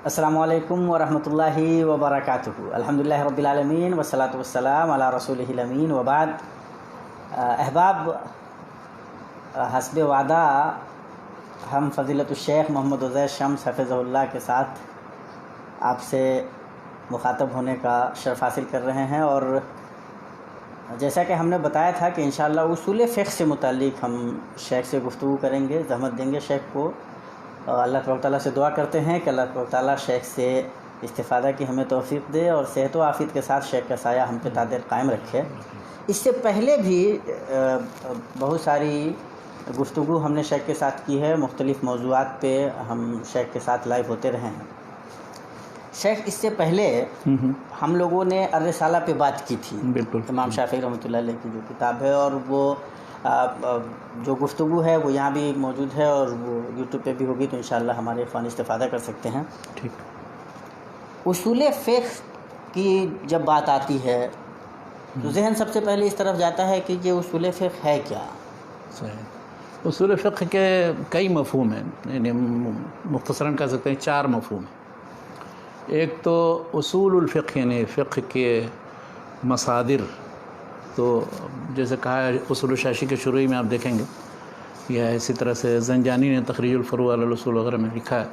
السلام علیکم ورحمۃ اللہ وبرکاتہ۔ الحمدللہ رب العالمین والصلاۃ والسلام علی رسولہ الامین وبعد۔ احباب، حسب وعدہ ہم فضیلت الشیخ محمد عزیر شمس حفظہ اللہ کے ساتھ آپ سے مخاطب ہونے کا شرف حاصل کر رہے ہیں، اور جیسا کہ ہم نے بتایا تھا کہ انشاءاللہ اصول فقہ سے متعلق ہم شیخ سے گفتگو کریں گے، زحمت دیں گے شیخ کو۔ اللہ تبارک تعالیٰ سے دعا کرتے ہیں کہ اللہ تبارک تعالیٰ شیخ سے استفادہ کی ہمیں توفیق دے اور صحت و عافیت کے ساتھ شیخ کا سایہ ہم پہ تا دیر قائم رکھے۔ اس سے پہلے بھی بہت ساری گفتگو ہم نے شیخ کے ساتھ کی ہے، مختلف موضوعات پہ ہم شیخ کے ساتھ لائیو ہوتے رہے ہیں۔ شیخ، اس سے پہلے ہم لوگوں نے الرسالہ پہ بات کی تھی، بالکل امام شافعی رحمۃ اللہ علیہ کی جو کتاب ہے، اور وہ جو گفتگو ہے وہ یہاں بھی موجود ہے اور وہ یوٹیوب پہ بھی ہوگی، تو انشاءاللہ ہمارے اخوان استفادہ کر سکتے ہیں۔ ٹھیک۔ اصول فقہ کی جب بات آتی ہے تو ذہن سب سے پہلے اس طرف جاتا ہے کہ یہ اصول فقہ ہے کیا؟ صحیح۔ اصول فقہ کے کئی مفہوم ہیں، یعنی مختصراً کہہ سکتے ہیں 4 مفہوم ہیں۔ ایک تو اصول الفقہ یعنی فقہ کے مصادر، تو جیسے کہا ہے اصول الشاشی کے شروع میں آپ دیکھیں گے، یا اسی طرح سے زنجانی نے تخریج الفروع علی الاصول وغیرہ میں لکھا ہے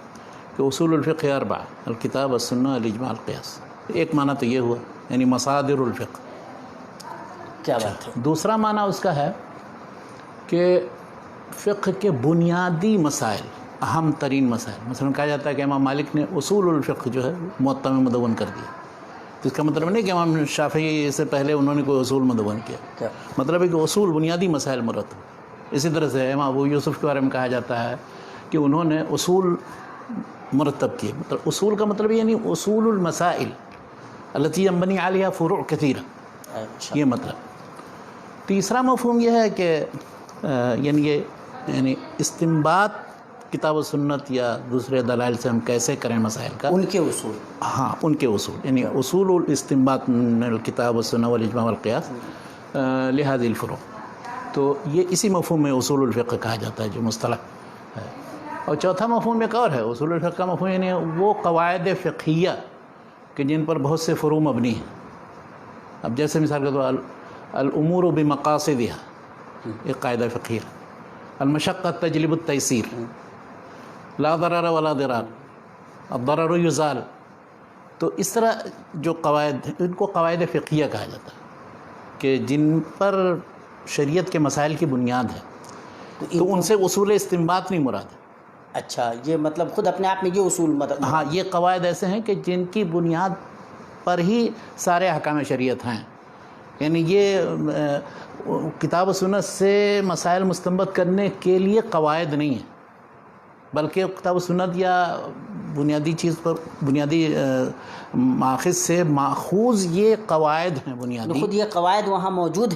کہ اصول الفقہ 4: الکتاب، السنہ، الاجماع، القیاس۔ ایک معنی تو یہ ہوا، یعنی مصادر الفقہ۔ کیا بات ہے؟ دوسرا معنی اس کا ہے کہ فقہ کے بنیادی مسائل، اہم ترین مسائل۔ مثلا کہا جاتا ہے کہ امام مالک نے اصول الفقہ جو ہے موطا میں مدون کر دیا، تو اس کا مطلب نہیں کہ امام شافعی سے پہلے انہوں نے کوئی اصول مدون کیا، مطلب ہے کہ اصول بنیادی مسائل مرتب۔ اسی طرح سے امام ابو یوسف کے بارے میں کہا جاتا ہے کہ انہوں نے اصول مرتب کیے، مطلب اصول کا مطلب یعنی اصول المسائل التی ينبني علیہا فروع کثیرہ، یہ مطلب۔ تیسرا مفہوم یہ ہے کہ یعنی استنباط کتاب و سنت یا دوسرے دلائل سے ہم کیسے کریں مسائل کا، ان کے اصول، ہاں ان کے اصول، یعنی اصول الاستنباط من الکتاب والسنہ والاجماع والقیاس لہذه الفروع۔ تو یہ اسی مفہوم میں اصول الفقہ کہا جاتا ہے جو مصطلح ہے۔ اور چوتھا مفہوم ایک اور ہے، اصول الفقہ کا مفہوم یعنی وہ قواعد فقہیہ کہ جن پر بہت سے فروع مبنی ہیں۔ اب جیسے مثال کے طور الامور بمقاصدها، ایک قاعدہ فقہیہ، المشقۃ تجلب التیسیر، لا ضرر ولا ضرار، الضرر یزال۔ تو اس طرح جو قواعد، ان کو قواعد فقہیہ کہا جاتا ہے کہ جن پر شریعت کے مسائل کی بنیاد ہے، تو ان سے اصول استنباط نہیں مراد ہے۔ اچھا، یہ مطلب خود اپنے آپ میں یہ اصول مطلب، ہاں، یہ قواعد ایسے ہیں کہ جن کی بنیاد پر ہی سارے احکام شریعت ہیں، یعنی یہ کتاب و سنت سے مسائل مستنبط کرنے کے لیے قواعد نہیں ہیں، بلکہ کتاب و سنت یا بنیادی چیز پر، بنیادی ماخذ سے ماخوذ یہ قواعد ہیں بنیادی، خود یہ قواعد وہاں موجود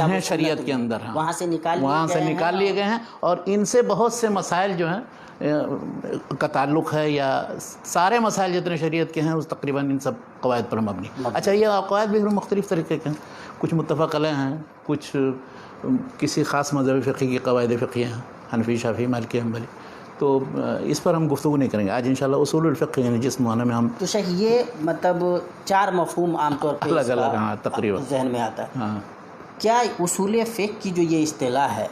ہیں شریعت کے اندر، ہاں وہاں سے نکال لیے گئے ہیں، اور ان سے بہت سے مسائل جو ہیں کا تعلق ہے، یا سارے مسائل جتنے شریعت کے ہیں اس تقریباً ان سب قواعد پر مبنی۔ اچھا، یہ قواعد بھی مختلف طریقے کے ہیں، کچھ متفق علیہ ہیں، کچھ کسی خاص مذہب فقہی کی قواعد فقہیہ ہیں، حنفی، شافعی، مالکی، حنبلی۔ تو اس پر ہم گفتگو نہیں کریں گے آج انشاءاللہ۔ اصول الفقہ یعنی جس معنی میں ہم، تو شیخ یہ مطلب 4 مفہوم عام طور پہ الگ الگ، ہاں تقریباً ذہن میں آتا ہے۔ ہاں، کیا اصول فقہ کی جو یہ اصطلاح ہے،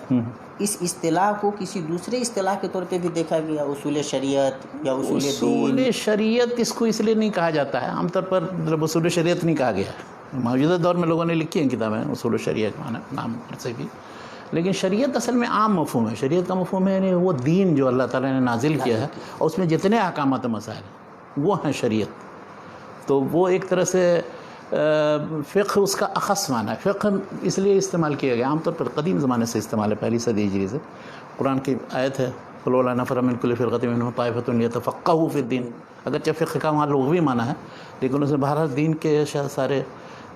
اس اصطلاح کو کسی دوسرے اصطلاح کے طور پہ بھی دیکھا گیا، اصول شریعت یا اصول دین؟ اصول شریعت اس کو اس لیے نہیں کہا جاتا ہے، عام طور پر مطلب اصول شریعت نہیں کہا گیا ہے۔ موجودہ دور میں لوگوں نے لکھی ہیں کتابیں اصول شریعت معنی نام سے بھی، لیکن شریعت اصل میں عام مفہوم ہے۔ شریعت کا مفہوم ہے یعنی وہ دین جو اللہ تعالیٰ نے نازل کیا ہے، اور اس میں جتنے احکامات مسائل ہیں وہ ہیں شریعت۔ تو وہ ایک طرح سے فقہ اس کا اخص معنی ہے۔ فقہ اس لیے استعمال کیا گیا، عام طور پر قدیم زمانے سے استعمال ہے، پہلی صدی ہجری سے۔ قرآن کی آیت ہے فلولا نفر من کل فرقۃ منهم طائفۃ لیتفقہوا فی الدین، اگرچہ فقہ کا وہاں لغوی معنی ہے، لیکن اس میں بہرحال دین کے سارے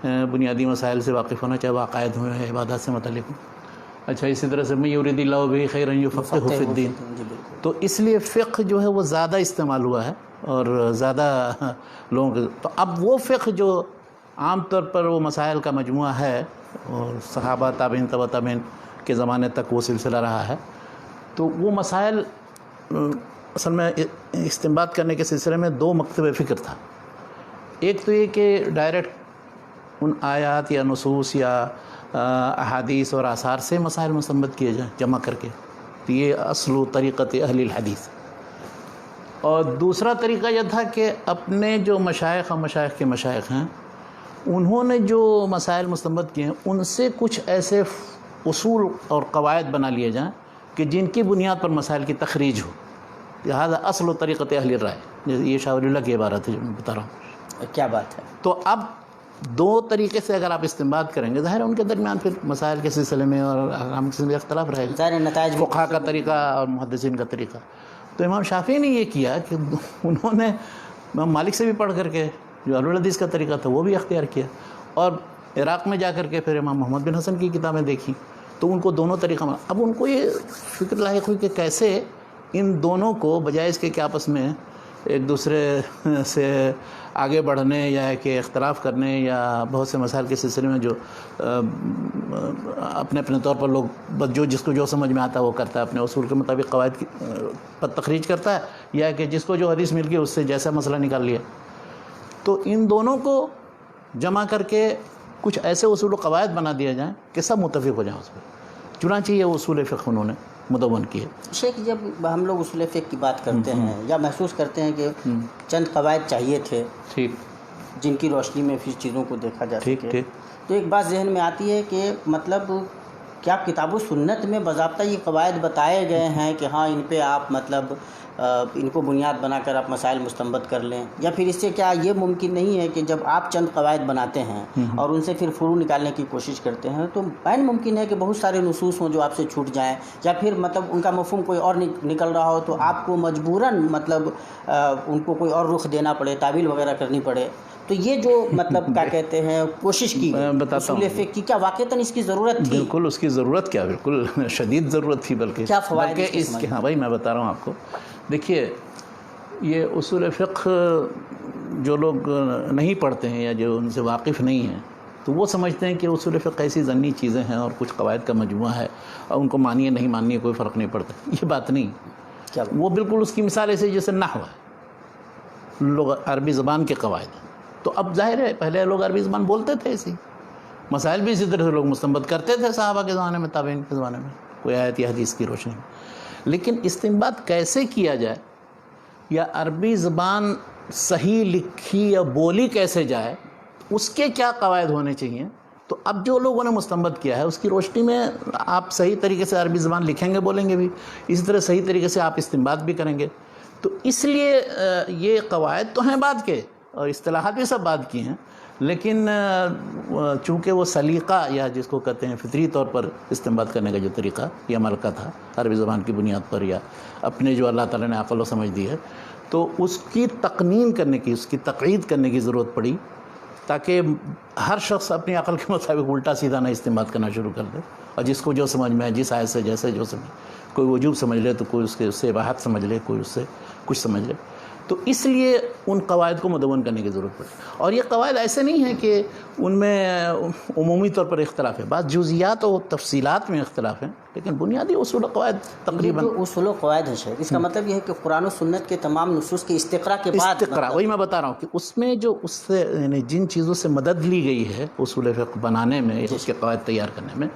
بنیادی مسائل سے واقف ہونا، چاہے وہ عقائد ہوں یا عبادات سے متعلق ہوں۔ اچھا، اسی طرح سے من یرید اللہ بہ خیرا یفقہہ فی الدین۔ تو اس لیے فقہ جو ہے وہ زیادہ استعمال ہوا ہے اور زیادہ لوگوں کے، تو اب وہ فقہ جو عام طور پر وہ مسائل کا مجموعہ ہے، اور صحابہ، تابعین، تبع تابعین کے زمانے تک وہ سلسلہ رہا ہے، تو وہ مسائل اصل میں استنباط کرنے کے سلسلے میں دو مکتب فکر تھا. ایک تو یہ کہ ڈائریکٹ ان آیات یا نصوص یا احادیث اور آثار سے مسائل مستنبط کیے جائیں جمع کر کے، تو یہ اصل و طریقت اہل الحدیث. اور دوسرا طریقہ یہ تھا کہ اپنے جو مشائخ اور مشائخ کے مشائخ ہیں انہوں نے جو مسائل مستنبط کیے ہیں ان سے کچھ ایسے اصول اور قواعد بنا لیے جائیں کہ جن کی بنیاد پر مسائل کی تخریج ہو. لہذا اصل و طریقت اہل الرائے، یہ شاہ ولی اللہ کی عبارت ہے جو میں بتا رہا ہوں. کیا بات ہے. تو اب دو طریقے سے اگر آپ استنباط کریں گے، ظاہر ہے ان کے درمیان پھر مسائل کے سلسلے میں اور احکام کے سلسلے میں اختلاف رہے گا، ظاہر نتائج فقہا کا طریقہ اور محدثین کا طریقہ. تو امام شافعی نے یہ کیا کہ انہوں نے امام مالک سے بھی پڑھ کر کے جو اہل الحدیث کا طریقہ تھا وہ بھی اختیار کیا، اور عراق میں جا کر کے پھر امام محمد بن حسن کی کتابیں دیکھیں تو ان کو دونوں طریقہ ملا. اب ان کو یہ فکر لاحق ہوئی کہ کیسے ان دونوں کو بجائے اس کے کہ آپس میں ایک دوسرے سے آگے بڑھنے یا کہ اختلاف کرنے یا بہت سے مسائل کے سلسلے میں جو اپنے اپنے طور پر لوگ جو جس کو جو سمجھ میں آتا ہے وہ کرتا ہے، اپنے اصول کے مطابق قواعد پر تخریج کرتا ہے، یا کہ جس کو جو حدیث مل گئی اس سے جیسا مسئلہ نکال لیا. تو ان دونوں کو جمع کر کے کچھ ایسے اصول و قواعد بنا دیا جائیں کہ سب متفق ہو جائیں اس پہ. چنانچہ یہ اصول فقہ انہوں نے مدون کیے. شیخ جب ہم لوگ اصول فقہ کی بات کرتے ہیں یا محسوس کرتے ہیں کہ چند قواعد چاہیے تھے ٹھیک جن کی روشنی میں پھر چیزوں کو دیکھا جا ٹھیک سکے، ٹھیک تو ایک بات ذہن میں آتی ہے کہ مطلب کیا کتاب و سنت میں باضابطہ یہ قواعد بتائے گئے ہیں کہ ہاں ان پہ آپ مطلب ان کو بنیاد بنا کر آپ مسائل مستنبط کر لیں، یا پھر اس سے کیا یہ ممکن نہیں ہے کہ جب آپ چند قواعد بناتے ہیں اور ان سے پھر فروع نکالنے کی کوشش کرتے ہیں تو عین ممکن ہے کہ بہت سارے نصوص ہوں جو آپ سے چھوٹ جائیں، یا پھر مطلب ان کا مفہوم کوئی اور نکل رہا ہو تو آپ کو مجبوراً مطلب ان کو کوئی اور رخ دینا پڑے، تعویل وغیرہ کرنی پڑے. تو یہ جو مطلب کیا کہتے ہیں کوشش کی اصول فقہ کی، کیا واقعتاً اس کی ضرورت تھی؟ بالکل اس کی ضرورت، کیا بالکل شدید ضرورت تھی. بلکہ کیا فوائد اس کے؟ ہاں بھائی میں بتا رہا ہوں آپ کو. دیکھیے یہ اصول فقہ جو لوگ نہیں پڑھتے ہیں یا جو ان سے واقف نہیں ہیں تو وہ سمجھتے ہیں کہ اصول فقہ ایسی ضمنی چیزیں ہیں اور کچھ قواعد کا مجموعہ ہے اور ان کو مانیے نہیں مانیے کوئی فرق نہیں پڑتا. یہ بات نہیں. کیا وہ بالکل اس کی مثال ایسے جیسے نحو ہے، لوگ عربی زبان کے قواعد ہیں. تو اب ظاہر ہے پہلے لوگ عربی زبان بولتے تھے، ایسی مسائل بھی اسی طرح سے لوگ مستنبط کرتے تھے صحابہ کے زمانے میں، تابعین کے زمانے میں، کوئی آیت یا حدیث کی روشنی میں. لیکن استنباط کیسے کیا جائے یا عربی زبان صحیح لکھی یا بولی کیسے جائے، اس کے کیا قواعد ہونے چاہیے، تو اب جو لوگوں نے مستنبط کیا ہے اس کی روشنی میں آپ صحیح طریقے سے عربی زبان لکھیں گے بولیں گے بھی، اسی طرح صحیح طریقے سے آپ استنباط بھی کریں گے. تو اس لیے یہ قواعد تو ہیں بعد کے اور اصطلاحات بھی سب بعد کی ہیں، لیکن چونکہ وہ سلیقہ یا جس کو کہتے ہیں فطری طور پر استنباط کرنے کا جو طریقہ یا ملکہ تھا عربی زبان کی بنیاد پر یا اپنے جو اللہ تعالیٰ نے عقل و سمجھ دی ہے، تو اس کی تقنین کرنے کی، اس کی تقعید کرنے کی ضرورت پڑی تاکہ ہر شخص اپنی عقل کے مطابق الٹا سیدھا نہ استنباط کرنا شروع کر دے، اور جس کو جو سمجھ میں آئے، جس آیت سے جیسے جو سمجھ، کوئی وجوب سمجھ لے تو کوئی اس سے اباحت سمجھ لے، کوئی اس سے کچھ سمجھ لے. تو اس لیے ان قواعد کو مدون کرنے کی ضرورت پڑی. اور یہ قواعد ایسے نہیں ہیں کہ ان میں عمومی طور پر اختلاف ہے، بعض جزئیات و تفصیلات میں اختلاف ہیں، لیکن بنیادی اصول و قواعد تقریباً. جو اصول و قواعد ہے شیخ، اس کا مطلب یہ ہے کہ قرآن و سنت کے تمام نصوص کے استقراء کے بعد وہی میں بتا رہا ہوں کہ اس میں جو اس سے یعنی جن چیزوں سے مدد لی گئی ہے اصول فقہ بنانے میں، اس کے قواعد تیار کرنے میں،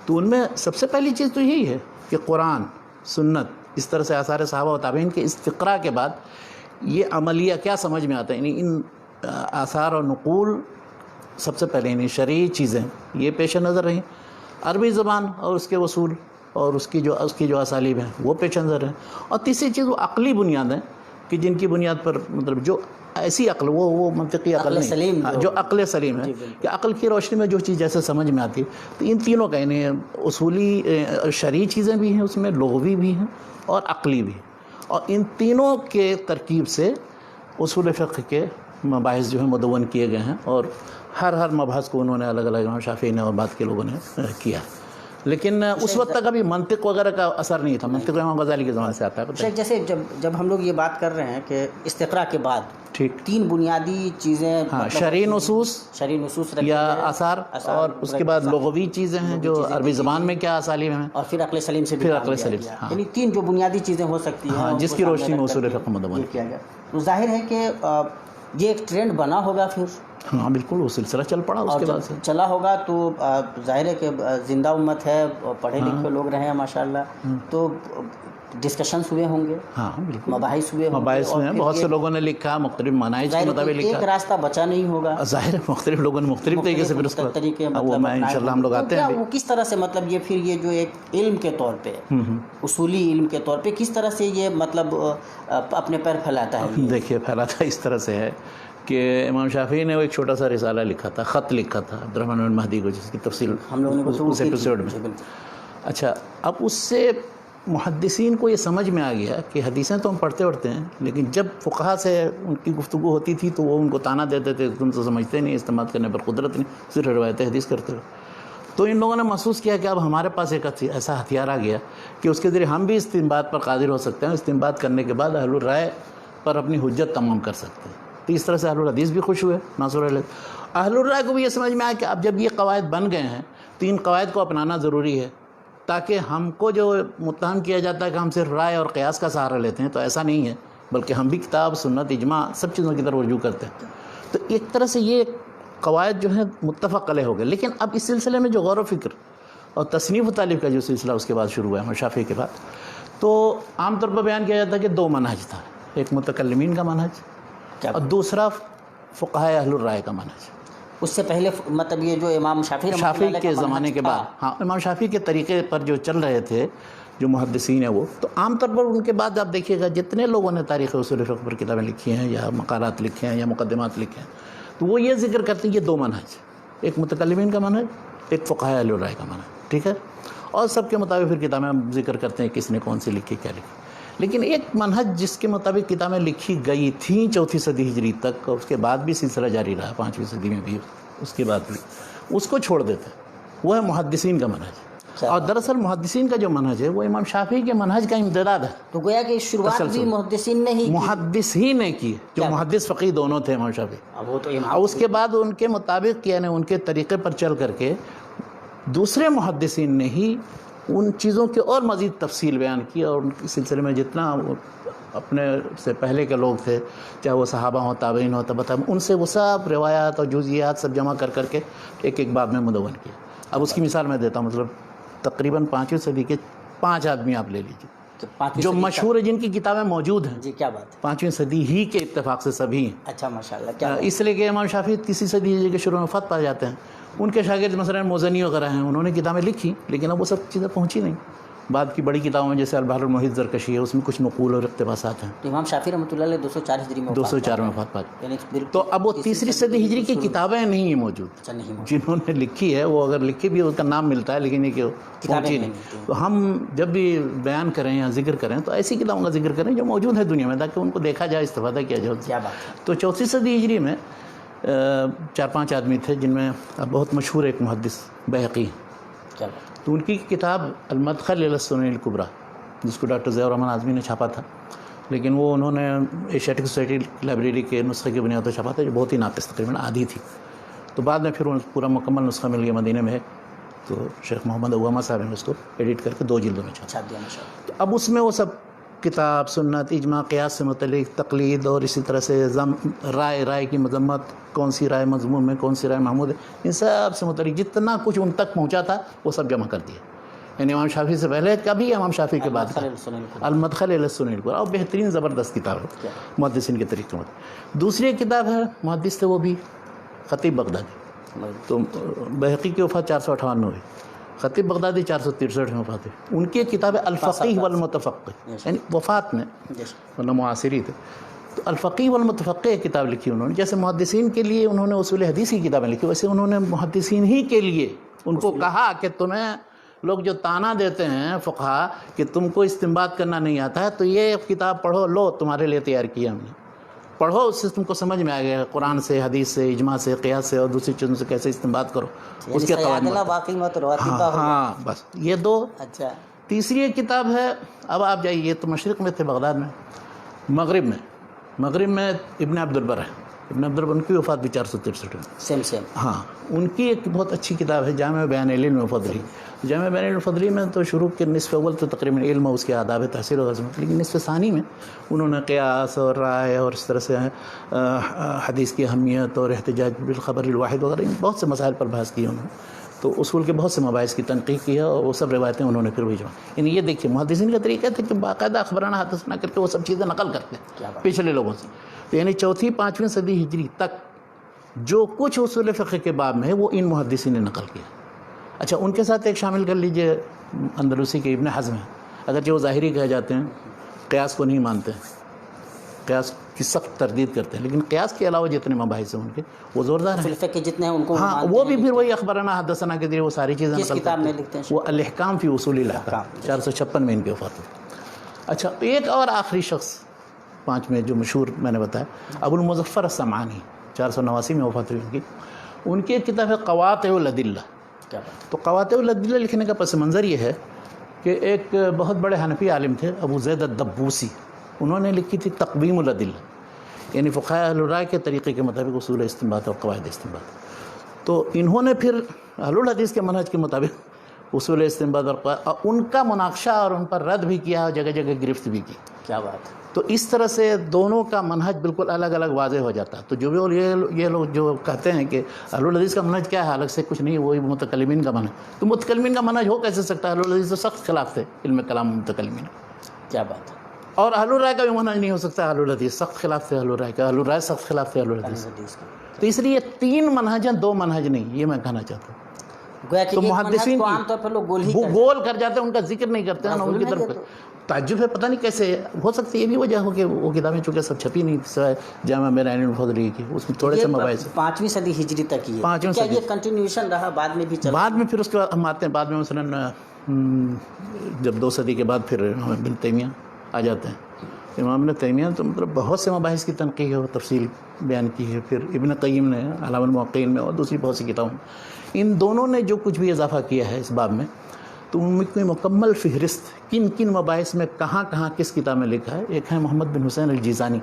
تو ان میں سب سے پہلی چیز تو یہی ہے کہ قرآن، سنت، اس طرح سے آثار صحابہ و تابعین کے استقراء کے بعد یہ عملیہ کیا سمجھ میں آتا ہے، یعنی ان آثار اور نقول سب سے پہلے یعنی شرعی چیزیں یہ پیش نظر رہیں، عربی زبان اور اس کے اصول اور اس کی جو اسالیب ہیں وہ پیش نظر ہیں، اور تیسری چیز وہ عقلی بنیاد ہیں کہ جن کی بنیاد پر مطلب جو ایسی عقل وہ منطقی عقل نہیں، جو عقل سلیم ہے کہ عقل کی روشنی میں جو چیز جیسے سمجھ میں آتی ہے. تو ان تینوں کا یعنی اصولی شرعی چیزیں بھی ہیں اس میں، لغوی بھی ہیں اور عقلی بھی ہیں، اور ان تینوں کے ترکیب سے اصول فقہ کے مباحث جو ہیں مدون کیے گئے ہیں، اور ہر مبحث کو انہوں نے الگ الگ امام شافعی نے اور بعد کے لوگوں نے کیا. لیکن اس وقت تک ابھی منطق وغیرہ کا اثر نہیں تھا، منطق امام غزالی کے زمانے سے آتا ہے. جیسے جب ہم لوگ یہ بات کر رہے ہیں کہ استقراء کے بعد ٹھیک، 3 بنیادی چیزیں ہاں، شرعی نصوص شرعی نصوص رکھی یا ہے، آثار، اور اس کے بعد لغوی چیزیں ہیں جو عربی زبان میں کیا اسالیب ہیں، اور پھر عقل سلیم سے بھی پھر کام عقل لیا سلیم گیا۔ سے، ہاں، یعنی 3 جو بنیادی چیزیں ہو سکتی ہیں ہاں، ان جس کو کی سامنے روشنی میں رکھ اصول کر کے فقہ مدون یہ کیا گیا۔ تو ظاہر ہے کہ یہ ایک ٹرینڈ بنا ہوگا پھر، ہاں بالکل، وہ سلسلہ چل پڑا اس اور کے جب بعد سے۔ چلا ہوگا تو ظاہر ہے کہ زندہ امت ہے، پڑھے لکھے لوگ رہے ہیں ماشاءاللہ، تو ڈسکشنز ہوئے ہوں گے، ہاں بالکل، مباحث ہوئے ہوں گے، مباحث اور میں پھر بہت سے یہ لوگوں نے لکھا، مختلف مناہج کے ظاہر ہے مطابق کہ ایک لکھا، راستہ بچا نہیں ہوگا، ظاہر ہے مختلف لوگوں نے مختلف طریقے سے پھر اس کو، طریقے وہ مطلب میں اپنائے انشاءاللہ ہم ہوں لوگ گے۔ تو آتے کیا ہیں بھی۔ وہ کس طرح سے مطلب یہ پھر یہ جو ایک علم کے طور پہ، اصولی علم کے طور پہ کس طرح سے یہ مطلب اپنے پیر پھیلاتا ہے یہ؟ دیکھیے پھیلاتا اس طرح سے ہے کہ امام شافعی نے وہ ایک چھوٹا سا رسالہ لکھا تھا، خط لکھا تھا عبد الرحمن بن مہدی کو، جس کی تفصیل ہم لوگوں نے گفتگو اس کی تھی۔ ایپیسوڈ میں۔ جی بالکل۔ اچھا، اب اس سے محدثین کو یہ سمجھ میں آ گیا کہ حدیثیں تو ہم پڑھتے ہیں، لیکن جب فقہا سے ان کی گفتگو ہوتی تھی تو وہ ان کو طعنہ دیتے تھے، تم تو سمجھتے نہیں، استعمال کرنے پر قدرت نہیں، صرف روایت حدیث کرتے ہو۔ تو ان لوگوں نے محسوس کیا کہ اب ہمارے پاس ایک ایسا ہتھیار آ گیا کہ اس کے ذریعے ہم بھی استنباط پر قادر ہو سکتے ہیں، استنباط کرنے کے بعد اہل الرائے پر اپنی حجت تمام کر سکتے ہیں۔ تو اس طرح سے اہل الحدیث بھی خوش ہوئے، ناصر اہل الرائے کو بھی یہ سمجھ میں آیا کہ اب جب یہ قواعد بن گئے ہیں تو ان قواعد کو اپنانا ضروری ہے، تاکہ ہم کو جو متہم کیا جاتا ہے کہ ہم صرف رائے اور قیاس کا سہارا لیتے ہیں، تو ایسا نہیں ہے، بلکہ ہم بھی کتاب، سنت، اجماع سب چیزوں کی طرف رجوع کرتے ہیں۔ تو ایک طرح سے یہ قواعد جو ہیں متفق علیہ ہو گئے۔ لیکن اب اس سلسلے میں جو غور و فکر اور تصنیف و تالیف کا جو سلسلہ اس کے بعد شروع ہوا ہے امام شافعی کے بعد، تو عام طور پر بیان کیا جاتا ہے کہ 2 منہج تھا، ایک متکلمین کا منہج اور دوسرا فقہائے اہل الرائے کا منہج۔ اس سے پہلے مطلب یہ جو امام شافعی رحمۃ اللہ شافعی علیہ کے کا زمانے منہج کے تھا، بعد، ہاں، امام شافعی کے طریقے پر جو چل رہے تھے جو محدثین ہیں، وہ تو عام طور پر ان کے بعد آپ دیکھیے گا جتنے لوگوں نے تاریخ اصول فقہ پر کتابیں لکھی ہیں یا مقالات لکھے ہیں یا مقدمات لکھے ہیں، تو وہ یہ ذکر کرتے ہیں یہ 2 منہج، ایک متکلمین کا منہج، ایک فقہائے اہل الرائے کا منہج، ٹھیک ہے، اور سب کے مطابق پھر کتابیں ہم ذکر کرتے ہیں کس نے کون سی لکھی، کیا لکھی۔ لیکن ایک منہج جس کے مطابق کتابیں لکھی گئی تھیں 4 صدی ہجری تک، اور اس کے بعد بھی سلسلہ جاری رہا 5ویں صدی میں بھی، اس کے بعد بھی اس کو چھوڑ دیتے ہیں، وہ ہے محدثین کا منہج۔ اور دراصل محدثین کا جو منہج ہے وہ امام شافعی کے منہج کا امتداد ہے۔ تو گویا کہ شروعات بھی محدثین نے ہی کی، محدثین نے کی، جو محدث فقیہ دونوں تھے امام شافعی، وہ تو اور اس کے بعد ان کے مطابق یعنی ان کے طریقے پر چل کر کے دوسرے محدثین نے ہی ان چیزوں کے اور مزید تفصیل بیان کی، اور ان کے سلسلے میں جتنا اپنے سے پہلے کے لوگ تھے، چاہے وہ صحابہ ہوں، تابعین ہوں، تبع تابعین، ان سے وہ سب روایات اور جزئیات سب جمع کر کر کے ایک باب میں مدون کیا۔ اب اس کی مثال میں دیتا ہوں، مطلب تقریباً 5ویں صدی کے 5 آدمی آپ لے لیجیے جو مشہور ہیں، جن کی کتابیں موجود ہیں۔ جی کیا بات ہے، 5ویں صدی ہی کے اتفاق سے سبھی ہیں۔ اچھا ماشاءاللہ، کیا اس لیے کہ امام شافعی 3 صدی ہجری کے شروع میں وفات پا جاتے ہیں، ان کے شاگرد مثلا موزنی وغیرہ ہیں، انہوں نے کتابیں لکھی، لیکن اب وہ سب چیزیں پہنچی نہیں۔ بعد کی بڑی کتابوں میں جیسے البحر المحیط زرکشی ہے، اس میں کچھ نقول اور اقتباسات ہیں۔ تو امام شافعی رحمۃ اللہ علیہ 204 ہجری میں 204 میں وفات پا یعنی تو اب وہ 3 صدی ہجری کی کتابیں نہیں ہیں موجود، جنہوں نے لکھی ہے وہ اگر لکھی بھی اس کا نام ملتا ہے، لیکن یہ کہ پہنچی نہیں۔ تو ہم جب بھی بیان کریں یا ذکر کریں تو ایسی کتابوں کا ذکر کریں جو موجود ہے دنیا میں، تاکہ ان کو دیکھا جائے، استفادہ کیا جائے۔ کیا بات ہے۔ تو 4 صدی ہجری میں 4-5 آدمی تھے، جن میں بہت مشہور ایک محدث بیہقی، کیا بات، تو ان کی کتاب المدخل الی السنن الکبریٰ، جس کو ڈاکٹر ضیاء الرحمن اعظمی نے چھاپا تھا، لیکن وہ انہوں نے ایشیاٹک سوسائٹی لائبریری کے نسخے کی بنیاد پر چھاپا تھا، جو بہت ہی ناقص، تقریباً آدھی تھی۔ تو بعد میں پھر پورا مکمل نسخہ مل گیا مدینہ میں، تو شیخ محمد اوامہ صاحب نے اس کو ایڈٹ کر کے 2 جلدوں میں چھاپا۔ تو اب اس میں وہ سب کتاب، سنت، اجماع، قیاس سے متعلق تقلید، اور اسی طرح سے رائے کی مذمت، کون سی رائے مذموم میں، کون سی رائے محمود ہے، ان سب سے متعلق جتنا کچھ ان تک پہنچا تھا وہ سب جمع کر دیا۔ یعنی امام شافعی سے پہلے کا بھی، امام شافعی کے بعد المدخل الی السنن الکبریٰ، اور بہترین زبردست کتاب ہے محدثین کے طریقے میں۔ دوسری ایک کتاب ہے، محدث تھے وہ بھی، خطیب بغدادی، تو بیہقی کی وفات 458 میں ہوئی، خطیب بغدادی 463 میں وفات ہوئی۔ ان کی ایک کتاب ہے الفقیہ والمتفقہ، یعنی وفات میں ورنہ معاصری تھے، تو الفقیہ والمتفقہ ایک کتاب لکھی انہوں نے۔ جیسے محدثین کے لیے انہوں نے اصول حدیث کی کتابیں لکھی، ویسے انہوں نے محدثین ہی کے لیے ان کو کہا کہ تمہیں لوگ جو طعنہ دیتے ہیں فقہا کہ تم کو استنباط کرنا نہیں آتا ہے، تو یہ کتاب پڑھو، لو تمہارے لیے تیار کیا ہم نے، پڑھو، اس سے تم کو سمجھ میں آ گیا قرآن سے، حدیث سے، اجماع سے، قیاس سے، اور دوسری چیزوں سے کیسے استنباط کرو، اس کے قواعد۔ ہاں بس یہ 2۔ اچھا، تیسری ایک کتاب ہے، اب آپ جائیے، تو مشرق میں تھے بغداد میں، مغرب میں مغرب میں ابن عبد البر ہے، ابن عبد البر، ان کی وفات بھی 463 میں. سیم ہاں، ان کی ایک بہت اچھی کتاب ہے جامع بیان العلم و فضلی. جامع بیان العلم و فضلی میں تو شروع کے نصف اول تو تقریباً علم و اس کے آداب تحصیل و عظمت، لیکن نصف ثانی میں انہوں نے قیاس اور رائے اور اس طرح سے حدیث کی اہمیت اور احتجاج بالخبر الواحد وغیرہ ان بہت سے مسائل پر بحث کی انہوں نے. تو اصول کے بہت سے مباحث کی تنقیح کی ہے اور وہ سب روایتیں انہوں نے پھر بھیجوا. یعنی یہ دیکھیے محدثین کا طریقہ تھا کہ باقاعدہ اخبرانہ حدثنا کر کے وہ سب چیزیں نقل کرتے ہیں پچھلے لوگوں سے. تو یعنی 4ویں 5ویں صدی ہجری تک جو کچھ اصول فقہ کے باب میں ہے وہ ان محدثین نے نقل کیا. اچھا، ان کے ساتھ ایک شامل کر لیجئے اندلسی کے ابن حزم ہیں، اگرچہ وہ ظاہری کہے جاتے ہیں، قیاس کو نہیں مانتے ہیں، قیاس کی سخت تردید کرتے ہیں، لیکن قیاس کے علاوہ جتنے مباحث ہیں ان کے وہ زوردار ہیں. فقہ کے جتنے ہیں ان کو ہاں، وہ بھی پھر وہی اخبرانہ حدثنا کے ذریعے وہ ساری چیزیں کس نقل کتاب میں کرتے لکھتے ہیں؟ وہ الاحکام فی اصول الاحکام، 456 میں ان کی وفات ہوئی. اچھا، ایک اور آخری شخص 5 میں جو مشہور میں نے بتایا، ابو المظفر السمعانی، 489 میں وفات ہوئی ان کی ایک کتاب ہے قواطع الادلہ. تو قواطع الادلہ لکھنے کا پس منظر یہ ہے کہ ایک بہت بڑے حنفی عالم تھے ابو زید الدبوسی، انہوں نے لکھی تھی تقویم الادلہ، یعنی فقہاء اہل الرائے کے طریقے کے مطابق اصول استنباط اور قواعد استنباط. تو انہوں نے پھر اہل الحدیث کے منہج کے مطابق اصول استنباط اور قواعد ان کا مناقشہ اور ان پر رد بھی کیا اور جگہ جگہ گرفت بھی کی. کیا بات ہے. تو اس طرح سے دونوں کا منہج بالکل الگ الگ واضح ہو جاتا ہے. تو جو بھی یہ لوگ جو کہتے ہیں کہ اہل الحدیث کا منہج کیا ہے، الگ سے کچھ نہیں، وہی متکلمین کا منہج. تو متکلمین کا منہج ہو کیسے سکتا ہے؟ اہل الحدیث تو سخت خلاف تھے علم کلام متکلمین. کیا بات ہے. اور اہل الرائے کا بھی منہج نہیں ہو سکتا. اہل الحدیث سخت خلاف تھے اہل الرائے کا، اہل الرائے سخت خلاف تھے اہل الحدیث. تو اس لیے 3 منہج ہیں، 2 منہج نہیں، یہ میں کہنا چاہتا ہوں. تو محدثین عام طور پر لوگ گول کر جاتے ہیں، ان کا ذکر نہیں کرتے ہیں. ان کی طرف تعجب ہے، پتہ نہیں کیسے ہو سکتی. یہ بھی وجہ ہو کہ وہ کتابیں چونکہ سب چھپی نہیں سوائے جامع بیان العلم الفضلی کی، اس میں تھوڑے سے مباحث. 5ویں صدی ہجری تک یہ 5ویں کیا صدی یہ کنٹینیوشن رہا بعد میں بھی چلا؟ بعد میں پھر اس کے بعد ہم آتے ہیں بعد میں مثلاً جب 2 صدی کے بعد پھر ابن تیمیہ آ جاتے ہیں. امام ابن تیمیہ تو مطلب بہت سے مباحث کی تنقیح اور تفصیل بیان کی ہے. پھر ابن قیم نے اعلام الموقعین میں اور دوسری بہت سی کتابوں میں ان دونوں نے جو کچھ بھی اضافہ کیا ہے اس باب میں، تو ان میں کوئی مکمل فہرست کن کن مباحث میں کہاں کہاں کس کتاب میں لکھا ہے. ایک ہے محمد بن حسین الجیزانی،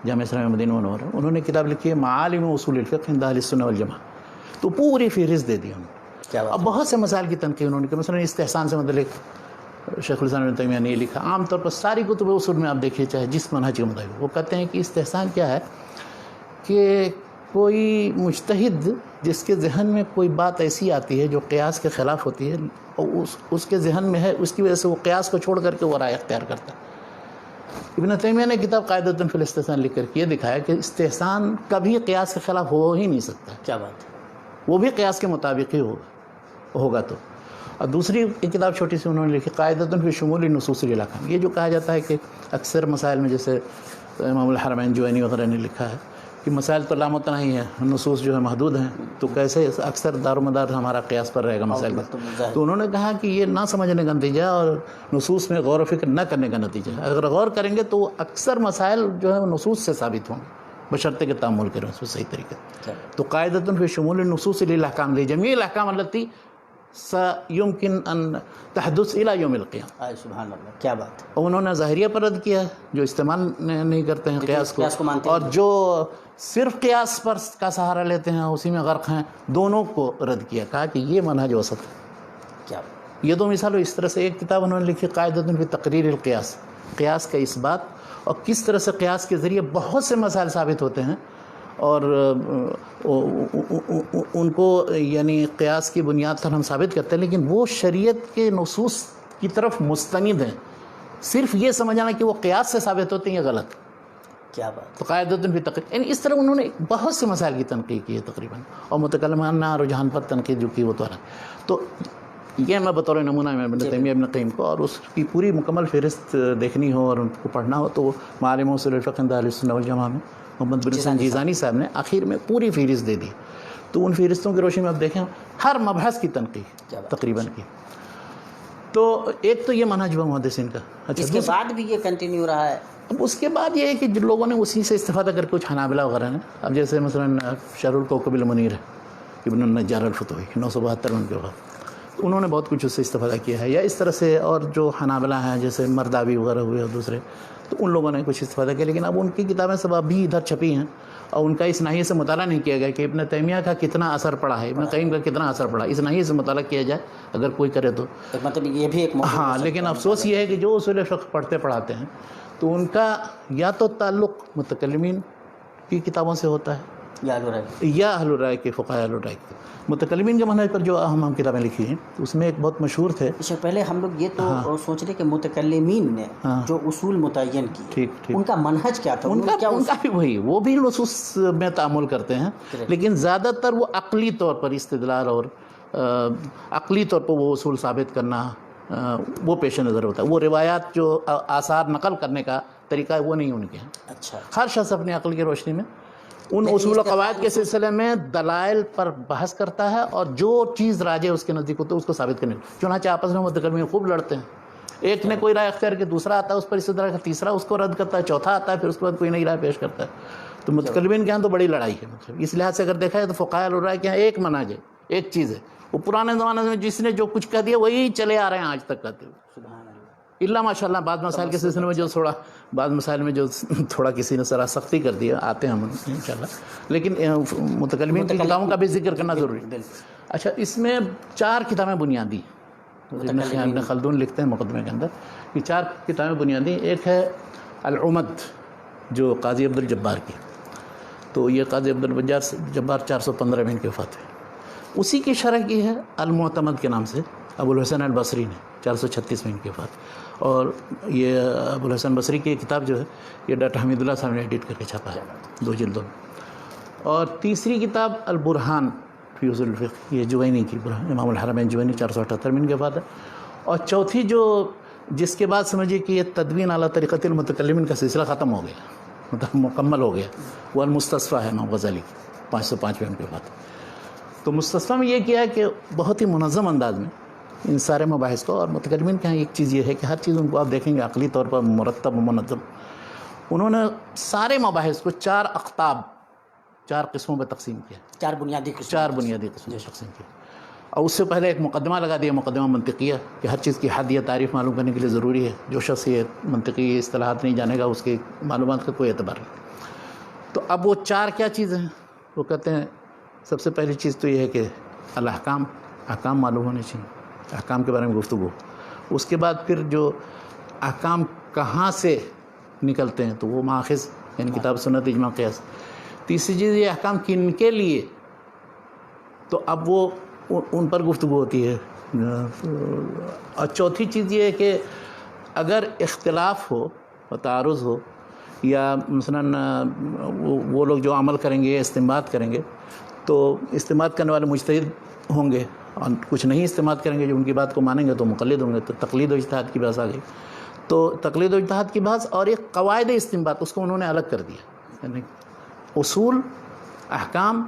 جامعہ اسلامیہ مدینہ منورہ، انہوں نے کتاب لکھی ہے معالم اصول الفقہ عند اہل السنہ والجماعہ. تو پوری فہرست دے دی انہوں نے. اب بہت سے مسائل کی تنقیح انہوں نے کی. مثلا استحسان سے متعلق شیخ الاسلام ابن تیمیہ نے یہ لکھا. عام طور پر ساری کتب اصول میں آپ دیکھیے چاہے جس منہج کے مطابق، وہ کہتے ہیں کہ استحسان کیا ہے کہ کوئی مجتہد جس کے ذہن میں کوئی بات ایسی آتی ہے جو قیاس کے خلاف ہوتی ہے اور اس کے ذہن میں ہے، اس کی وجہ سے وہ قیاس کو چھوڑ کر کے وہ رائے اختیار کرتا ہے. ابن تیمیہ نے کتاب قاعدۃ فی الاستحسان لکھ کر کے یہ دکھایا کہ استحسان کبھی قیاس کے خلاف ہو ہی نہیں سکتا. کیا بات ہے. وہ بھی قیاس کے مطابق ہی ہوگا. تو اور دوسری کتاب چھوٹی سی انہوں نے لکھی قاعدۃ فی شمول النصوص الاحکام. یہ جو کہا جاتا ہے کہ اکثر مسائل میں، جیسے امام الحرمین جوینی وغیرہ نے لکھا ہے کہ مسائل تو لامتناہی ہیں، نصوص جو ہے محدود ہیں، تو کیسے اکثر دار و مدار ہمارا قیاس پر رہے گا مسائل کا. تو انہوں نے کہا کہ یہ نہ سمجھنے کا نتیجہ اور نصوص میں غور و فکر نہ کرنے کا نتیجہ ہے. اگر غور کریں گے تو اکثر مسائل جو ہے وہ نصوص سے ثابت ہوں گے بشرطے کے تعامل کریں اس میں صحیح طریقے سے. تو قاعدۃ فی شمول النصوص الاحکام لجمیع الاحکام التی سیمکن ان تحدث الی یوم القیامہ. سبحان اللہ. کیا بات ہے. اور انہوں نے ظاہریہ پر رد کیا جو استعمال نہیں کرتے ہیں قیاس کو، اور جو صرف قیاس پر کا سہارا لیتے ہیں اسی میں غرق ہیں، دونوں کو رد کیا. کہا کہ یہ منہج وسط ہے. کیا یہ 2 مثال. اس طرح سے ایک کتاب انہوں نے لکھی قاعدۃ فی تقریر القیاس، قیاس کا اس بات اور کس طرح سے قیاس کے ذریعے بہت سے مسائل ثابت ہوتے ہیں اور ان کو یعنی قیاس کی بنیاد پر ہم ثابت کرتے ہیں، لیکن وہ شریعت کے نصوص کی طرف مستند ہیں. صرف یہ سمجھنا کہ وہ قیاس سے ثابت ہوتے ہیں یہ غلط. کیا بات. تو قاعدۃ فی تقریر، یعنی اس طرح انہوں نے بہت سے مسائل کی تنقیح کی ہے تقریباً، اور متکلمانہ رجحان پر تنقید جو کی وہ تو ہے. تو یہ میں بطور نمونہ میں ابن تیمیہ ابن قیم کو، اور اس کی پوری مکمل فہرست دیکھنی ہو اور ان کو پڑھنا ہو تو معالم اصول الفقہ عند اہل السنہ والجماعہ میں محمد بن حسین جیزانی صاحب نے آخر میں پوری فہرست دے دی. تو ان فہرستوں کی روشنی میں آپ دیکھیں ہر مبحث کی تنقیح تقریباً کی. تو ایک تو یہ منہج ہوا محدثین کا. اچھا، اس کے بعد بھی یہ کنٹینیو رہا ہے. اب اس کے بعد یہ ہے کہ جو لوگوں نے اسی سے استفادہ کر کے کچھ حنابلہ وغیرہ نے، اب جیسے مثلاً شرح الکوکب المنیر ہے ابن النجار الفتوحی 972 میں ان کے بعد، انہوں نے بہت کچھ اس سے استفادہ کیا ہے. یا اس طرح سے اور جو حنابلہ ہیں جیسے مرداوی وغیرہ ہوئے اور دوسرے، تو ان لوگوں نے کچھ استفادہ کیا، لیکن اب ان کی کتابیں سب ابھی ادھر چھپی ہیں اور ان کا اس ناحیے سے مطالعہ نہیں کیا گیا کہ ابن تیمیہ کا کتنا اثر پڑا ہے، ابن قیم کا کتنا اثر پڑا، اس ناحیے سے مطالعہ کیا جائے اگر کوئی کرے تو مطلب یہ بھی ایک موضوع ہاں. لیکن افسوس یہ ہے کہ جو اصول فقہ پڑھتے پڑھاتے ہیں تو ان کا یا تو تعلق متکلمین کی کتابوں سے ہوتا ہے یا اہل الرائے کے فقہاء اہل الرائے کے. متکلمین کے منہج پر جو اہم کتابیں لکھی ہیں اس میں ایک بہت مشہور تھے. اس سے پہلے ہم لوگ یہ تو سوچ رہے کہ متکلمین نے جو اصول متعین کی ان کا منہج کیا تھا، ان کا بھی وہی، وہ بھی نصوص میں تعامل کرتے ہیں لیکن زیادہ تر وہ عقلی طور پر استدلال اور عقلی طور پر وہ اصول ثابت کرنا وہ پیش نظر ہوتا ہے. وہ روایات جو آثار نقل کرنے کا طریقہ ہے وہ نہیں ان کے ہیں. اچھا. ہر شخص اپنی عقل کی روشنی میں ان اصول و قواعد کے سلسلے میں دلائل پر بحث کرتا ہے اور جو چیز راجح اس کے نزدیک ہوتا ہے اس کو ثابت کرنے. چنانچہ آپس میں متکلمین خوب لڑتے ہیں، ایک نے کوئی رائے اختیار کی، دوسرا آتا ہے اس پر اسی طرح کا، تیسرا اس کو رد کرتا ہے، چوتھا آتا ہے پھر اس کے بعد کوئی نئی رائے پیش کرتا ہے. تو متکلمین کے یہاں تو بڑی لڑائی ہے. مطلب اس لحاظ سے اگر دیکھا ہے تو فقہاء اہل الرائے کے یہاں ایک منہج ہے، ایک چیز ہے. وہ پرانے زمانے میں جس نے جو کچھ کہہ دیا وہی چلے آ رہے ہیں آج تک کہتے ہوئے. اللہ ماشاء اللہ بعض مسائل کے سلسلے میں بعض مسائل میں جو تھوڑا کسی نے ذرا سختی کر دیا آتے ہیں ہم انشاءاللہ، لیکن متکلمین کی کتابوں کا بھی ذکر کرنا ضروری ہے. اچھا، اس میں 4 کتابیں بنیادی ابن خلدون لکھتے ہیں مقدمے کے اندر. یہ 4 کتابیں بنیادی. ایک ہے العمد جو قاضی عبد الجبار کی، تو یہ قاضی عبد الجبار 415 میں ان کی وفات ہے. اسی کی شرح کی ہے المعتمد کے نام سے ابو الحسن البصری نے 436 میں ان کی وفات. اور یہ ابو الحسن بصری کی کتاب جو ہے یہ ڈاکٹر حمید اللہ صاحب نے ایڈٹ کر کے چھاپا ہے 2 جلدوں میں. اور تیسری کتاب البرہان فی اصول الفقہ، یہ جوینی کی، امام الحرمین جوینی 478 میں ان کی وفات ہے. اور چوتھی جو جس کے بعد سمجھیے کہ یہ تدوین علی طریقۃ المتکلمین کا سلسلہ ختم ہو گیا، مطلب مکمل ہو گیا، وہ المستصفیٰ ہے امام غزالی کی 505 میں ان کی وفات. تو مستصفیٰ میں یہ کیا ہے کہ بہت ہی منظم انداز میں ان سارے مباحث کو، اور متکلمین کے یہاں ایک چیز یہ ہے کہ ہر چیز ان کو آپ دیکھیں گے عقلی طور پر مرتب و منظم. انہوں نے سارے مباحث کو 4 اقطاب 4 قسموں میں تقسیم کیا، 4 بنیادی قسموں میں تقسیم کیا. اور اس سے پہلے ایک مقدمہ لگا دیا، مقدمہ منطقیہ، کہ ہر چیز کی حد یا تعریف معلوم کرنے کے لیے ضروری ہے. جو شخص یہ منطقی اصطلاحات نہیں جانے گا اس کی معلومات کا کوئی اعتبار نہیں. تو اب وہ 4 کیا چیزیں ہیں؟ وہ کہتے ہیں سب سے پہلی چیز تو یہ ہے کہ الاحکام، احکام معلوم ہونے چاہیے، احکام کے بارے میں گفتگو. اس کے بعد پھر جو احکام کہاں سے نکلتے ہیں تو وہ ماخذ، یعنی کتاب سنت اجماع قیاس. تیسری چیز یہ احکام کن کے لیے، تو اب وہ ان پر گفتگو ہوتی ہے. اور چوتھی چیز یہ ہے کہ اگر اختلاف ہو و تعارض ہو، یا مثلاً وہ لوگ جو عمل کریں گے استنباط کریں گے تو استنباط کرنے والے مجتہد ہوں گے، اور کچھ نہیں استعمال کریں گے، جو ان کی بات کو مانیں گے تو مقلد ہوں گے. تو تقلید و اجتہاد کی بحث آ گئی. تو تقلید و اجتہاد کی بحث اور ایک قواعد استنباط، اس کو انہوں نے الگ کر دیا. یعنی اصول، احکام،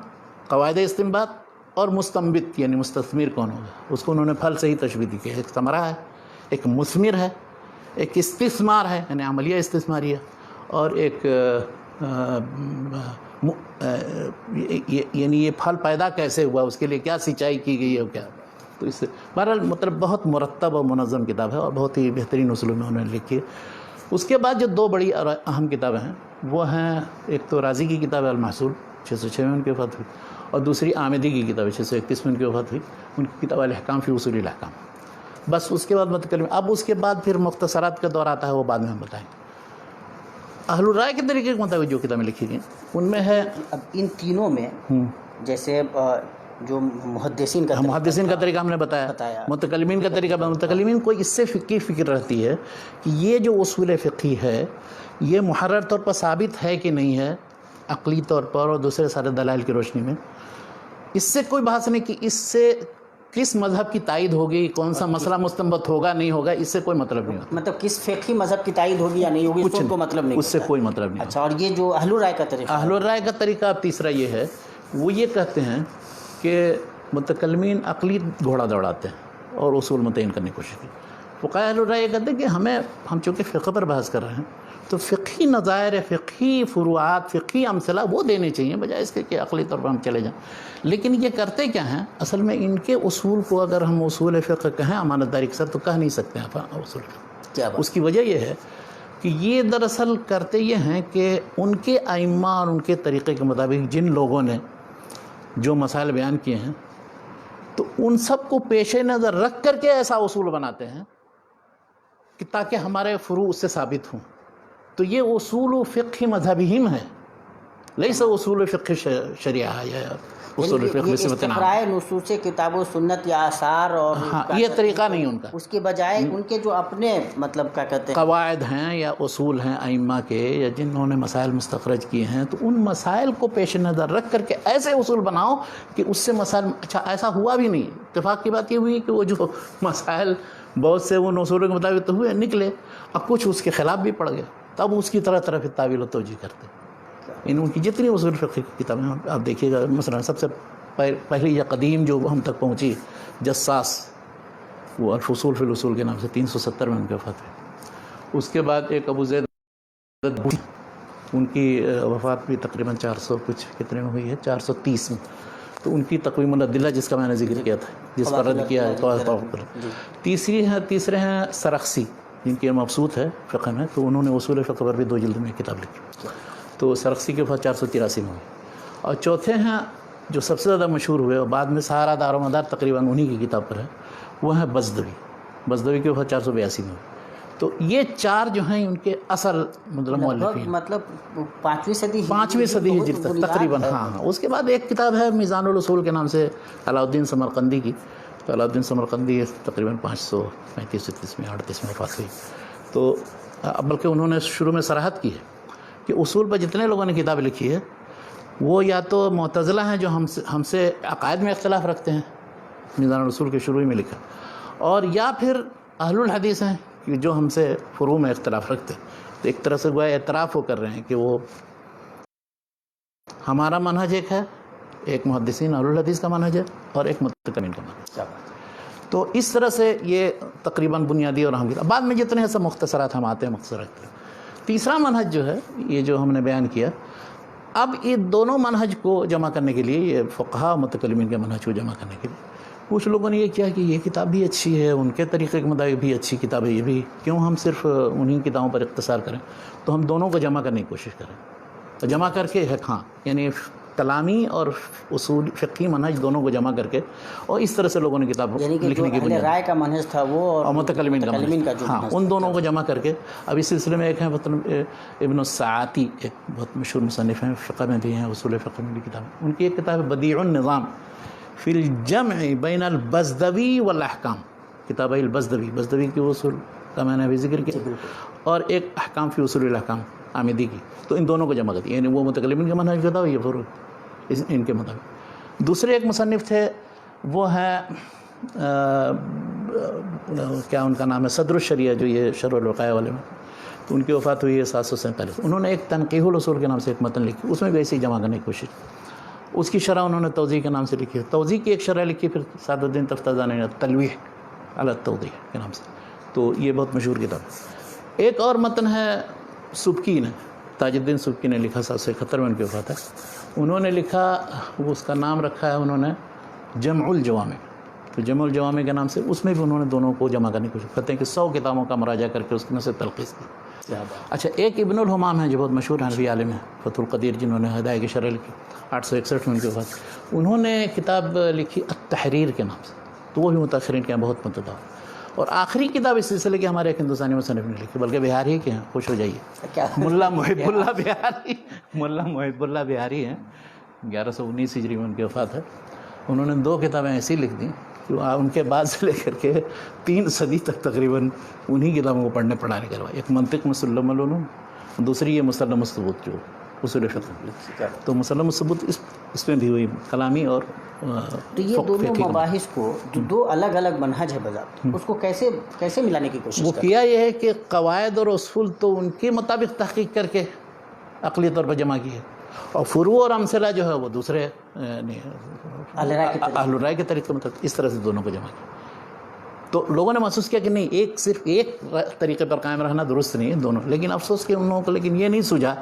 قواعد استنباط اور مستنبط یعنی مستثمر کون ہوگا، اس کو انہوں نے پھل سے ہی تشبیہ دی کہ ایک ثمرہ ہے، ایک مثمر ہے، ایک استثمار ہے یعنی عملیہ استثماریہ، اور ایک یعنی یہ پھل پیدا کیسے ہوا، اس کے لیے کیا سینچائی کی گئی ہے کیا. تو اس سے بہرحال مطلب بہت مرتب اور منظم کتاب ہے اور بہت ہی بہترین اصولوں میں انہوں نے لکھی ہے. اس کے بعد جو 2 بڑی اور اہم کتابیں ہیں وہ ہیں، ایک تو رازی کی کتاب ہے المحصول 606 میں ان کی وفات ہوئی، اور دوسری آمدی کی کتاب ہے 631 میں ان کی وفات ہوئی. ان کی کتاب الاحکام فی اصول الاحکام. بس اس کے بعد متکلم. اب اس کے بعد پھر مختصرات کا دور آتا ہے، وہ بعد میں ہم بتائیں گے. اہل الرائے کے طریقے کے مطابق جو کتابیں لکھی گئی ان میں ہے، اب ان تینوں میں جیسے جو محدثین کا طریقہ ہم نے بتایا، متکلمین کا طریقہ. متکلمین کو اس سے فکر رہتی ہے کہ یہ جو اصول فقہی ہے یہ محرر طور پر ثابت ہے کہ نہیں ہے عقلی طور پر اور دوسرے سارے دلائل کی روشنی میں. اس سے کوئی بحث نہیں کہ اس سے کس مذہب کی تائید ہوگی، کون سا مسئلہ مستنبط ہوگا نہیں ہوگا، اس سے کوئی مطلب نہیں ہوتا. مطلب کس فقہی مذہب کی تائید ہوگی یا نہیں ہوگی، اس کو مطلب نہیں، اس سے کوئی مطلب نہیں. اچھا، اور یہ جو اہل الرائے کا طریقہ، اہل الرائے کا طریقہ اب تیسرا یہ ہے، وہ یہ کہتے ہیں کہ متکلمین عقلی گھوڑا دوڑاتے ہیں اور اصول متعین کرنے کی کوشش کی. فقہاء اہل الرائے یہ کہتے ہیں کہ ہم چونکہ فقہ پر بحث کر رہے ہیں تو فقہی نظائر، فقہی فروعات، فقہی امثلہ وہ دینے چاہیے بجائے اس کے کہ عقلی طور پر ہم چلے جائیں. لیکن یہ کرتے کیا ہیں اصل میں، ان کے اصول کو اگر ہم اصول فقہ کہیں امانت داری کے ساتھ تو کہہ نہیں سکتے ہیں اصول. کیا اس کی وجہ یہ ہے کہ یہ دراصل کرتے یہ ہیں کہ ان کے ائمہ اور ان کے طریقے کے مطابق جن لوگوں نے جو مسائل بیان کیے ہیں تو ان سب کو پیش نظر رکھ کر کے ایسا اصول بناتے ہیں کہ تاکہ ہمارے فروع اس سے ثابت ہوں. تو یہ اصول فقہ مذہبیم ہے، لیس اصول فقہ شریعہ یا اصول فقہ یہ صفت نام. استقراء نصوص کتاب و سنت یا آثار اور یہ طریقہ نہیں ان کا. اس کے بجائے ان کے جو اپنے مطلب کیا کہتے ہیں قواعد ہیں یا اصول ہیں ائمہ کے یا جنہوں نے مسائل مستخرج کیے ہیں، تو ان مسائل کو پیش نظر رکھ کر کے ایسے اصول بناؤ کہ اس سے مسائل اچھا ایسا ہوا بھی نہیں. اتفاق کی بات یہ ہوئی کہ وہ جو مسائل بہت سے ان اصولوں کے مطابق تو ہوئے نکلے اور کچھ اس کے خلاف بھی پڑ گئے، تب اس کی طرح پھر تعویل و توجیہ کرتے. ان کی جتنی اصول فقہ کی کتابیں آپ دیکھیے گا، مثلا سب سے پہلی یا قدیم جو ہم تک پہنچی جساس، وہ الفصول فی الاصول کے نام سے 370 میں ان کے وفات ہوئی. اس کے بعد ایک ابو زید ان کی وفات بھی تقریباً 400 کچھ کتنے میں ہوئی ہے، 430 میں. تو ان کی تقویم الادلہ جس کا میں نے ذکر کیا تھا، جس پر رد کیا ہے. تیسرے ہیں سرخسی، جن کی مبسوط ہے فقہ میں، تو انہوں نے اصول فقہ پر بھی 2 جلد میں کتاب لکھی. تو سرخسی کے وفات 483 میں ہوئی. اور چوتھے ہیں جو سب سے زیادہ مشہور ہوئے اور بعد میں سارا دار و مدار تقریباً انہی کی کتاب پر ہے، وہ ہیں بزدوی کے وفات 482 میں ہوئی. تو یہ 4 جو ہیں ان کے اصل مؤلفین، مطلب 5ویں صدی ہجری تک تقریباً. ہاں اس کے بعد ایک کتاب ہے میزان الاصول کے نام سے علاؤالدین سمرقندی کی. تو علاؤالدین سمرقندی تقریباً 535 میں 38 میں وفات ہوئی. تو بلکہ انہوں نے شروع میں صراحت کی ہے کہ اصول پر جتنے لوگوں نے کتاب لکھی ہے وہ یا تو معتزلہ ہیں جو ہم سے عقائد میں اختلاف رکھتے ہیں، میزان الاصول کے شروع میں لکھا، اور یا پھر اہل الحدیث ہیں کہ جو ہم سے فروع میں اختلاف رکھتے ہیں. تو ایک طرح سے وہ اعتراف وہ کر رہے ہیں کہ وہ ہمارا منہج ایک ہے، ایک محدثین اہل الحدیث کا منہج ہے، اور ایک متکلمین کا منہج. تو اس طرح سے یہ تقریباً بنیادی اور اہم کتاب. بعد میں جتنے سب مختصرات ہم آتے ہیں مختصر رکھتے ہیں. تیسرا منہج جو ہے یہ جو ہم نے بیان کیا، اب یہ دونوں منہج کو جمع کرنے کے لیے، یہ فقہا متکلمین کے منہج کو جمع کرنے کے لیے کچھ لوگوں نے یہ کیا کہ یہ کتاب بھی اچھی ہے، ان کے طریقے کے مطابق بھی اچھی کتاب ہے، یہ بھی کیوں ہم صرف انہی کتابوں پر اختصار کریں. تو ہم دونوں کو جمع کرنے کی کوشش کریں، تو جمع کر کے ہاں یعنی کلامی اور اصول فقہی منہج دونوں کو جمع کر کے، اور اس طرح سے لوگوں نے کتاب لکھنے کی بنیاد، رائے کا منہج تھا وہ اور متکلمین کا منہج، ہاں ان دونوں کو جمع کر کے. اب اس سلسلے میں ایک ہیں ابن الساعتی، ایک بہت مشہور مصنف ہیں، فقہ میں بھی ہیں، اصول فقہ میں بھی کتاب. ان کی ایک کتاب ہے بدیع النظام فی الجمع بین البزدوی والاحکام. کتاب ہے البزدوی کی اصول کا میں نے ابھی ذکر کیا، اور ایک احکام فی اصول الاحکام آمدی کی. تو ان دونوں کو جمع کرتی، یعنی وہ متکلمین کا منہج ہوتا ہے، یہ فروع ان کے مطابق. دوسرے ایک مصنف تھے، وہ ہیں کیا ان کا نام ہے، صدر الشریعہ، جو یہ شرح الوقایہ والے میں. تو ان کی وفات ہوئی ہے 747. انہوں نے ایک تنقیح الاصول کے نام سے ایک متن لکھی، اس میں بھی ایسے ہی جمع کرنے کی کوشش. اس کی شرح انہوں نے توضیح کے نام سے لکھی ہے. توضیح کی ایک شرح لکھی پھر سعد الدین تفتازانی نے تلویح علی التوضیح کے نام سے. تو یہ بہت مشہور کتاب ہے. ایک اور متن ہے سبکی نے، تاج الدین سبکی نے لکھا، 771 میں ان کی وفات ہے. انہوں نے لکھا، وہ اس کا نام رکھا ہے انہوں نے جمع الجوامع. تو جمع الجوامع کے نام سے اس میں بھی انہوں نے دونوں کو جمع کرنے کی کوشش کرتے ہیں کہ 100 کتابوں کا مراجعہ کر کے اس میں سے تلخیص کی. اچھا ایک ابن الحمام ہے جو بہت مشہور حنفی عالم ہے، فتح القدیر، جنہوں نے ہدایہ کی شرح لکھی 861 میں ان کے وفات. انہوں نے کتاب لکھی التحریر کے نام سے، تو وہ بھی متاثرین کے ہیں، بہت متداول. اور آخری کتاب اس سلسلے کے ہمارے ایک ہندوستانی مصنف نے لکھی، بلکہ بہاری کے ہیں، خوش ہو جائیے، ملا محب اللہ بہاری. ملا محب اللہ بہاری ہیں، 1119 ہجری میں ان کی وفات ہے. انہوں نے 2 کتابیں ایسی لکھ دیں کہ ان کے بعد سے لے کر کے 3 صدی تک تقریباً انہی کتابوں کو پڑھانے کروایا. ایک منطق مسلم العلوم، دوسری یہ مسلم الثبوت جو اصول فقہ. تو مسلم الثبوت اس میں بھی ہوئی کلامی اور. تو یہ دونوں مباحث کو جو 2 الگ الگ منہج ہے بذات، اس کو کیسے ملانے کی کوشش وہ کیا یہ ہے کہ قواعد اور اصول تو ان کے مطابق تحقیق کر کے عقلی طور پر جمع کی ہے، اور فروع اور امثلہ جو ہے وہ دوسرے اہل رائے کے طریقے مطلب اس طرح سے دونوں کو جمع کیا. تو لوگوں نے محسوس کیا کہ نہیں، صرف ایک طریقے پر قائم رہنا درست نہیں ہے، دونوں. لیکن افسوس کہ ان لوگوں کو لیکن یہ نہیں سوجا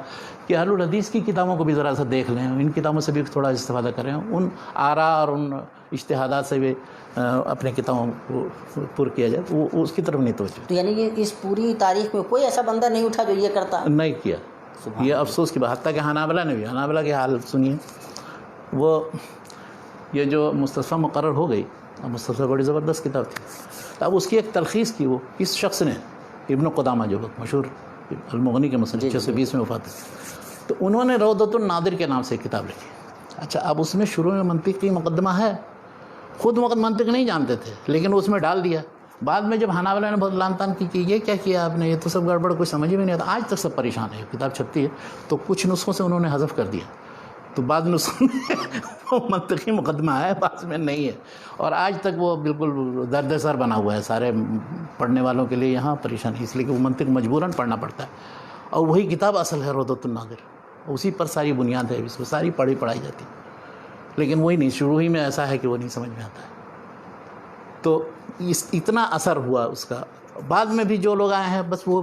کہ اہل الحدیث کی کتابوں کو بھی ذرا سا دیکھ لیں، ان کتابوں سے بھی تھوڑا استفادہ کریں، ان آراء اور ان اجتہادات سے بھی اپنے کتابوں کو پر کیا جائے. تو وہ اس کی طرف نہیں توجہ. تو یعنی یہ اس پوری تاریخ میں کوئی ایسا بندہ نہیں اٹھا جو یہ کرتا نہیں کیا. یہ افسوس کی بات. حتیٰ کہ حنابلہ نے بھی، حنابلہ کی حال سنیے. وہ یہ جو مستصفیٰ مقرر ہو گئی، مستصفیٰ بڑی زبردست کتاب تھی. اب اس کی ایک تلخیص کی وہ اس شخص نے، ابن قدامہ جو مشہور المغنی کے مصنف 620 میں وفات ہے، تو انہوں نے روضۃ الناظر کے نام سے ایک کتاب لکھی. اچھا، اب اس میں شروع میں منطقی مقدمہ ہے، خود منطق نہیں جانتے تھے لیکن اس میں ڈال دیا. بعد میں جب حنابلہ نے بہت لان تان کی کہ یہ کیا کیا آپ نے، یہ تو سب گڑبڑ، کچھ سمجھ بھی نہیں آتا. آج تک سب پریشان ہے. کتاب چھپتی ہے تو کچھ نسخوں سے انہوں نے حذف کر دیا، تو بعض نسخوں میں وہ منطقی مقدمہ ہے، بعض میں نہیں ہے. اور آج تک وہ بالکل درد سر بنا ہوا ہے سارے پڑھنے والوں کے لیے یہاں پریشانی، اس لیے کہ وہ منطق مجبوراً پڑھنا پڑتا ہے. اور وہی کتاب اصل ہے روضۃ الناظر، اسی پر ساری بنیاد ہے، اس میں ساری پڑھائی جاتی. لیکن وہی نہیں، شروع ہی میں ایسا ہے کہ وہ نہیں سمجھ میں آتا ہے. تو اتنا اثر ہوا اس کا. بعد میں بھی جو لوگ آئے ہیں بس وہ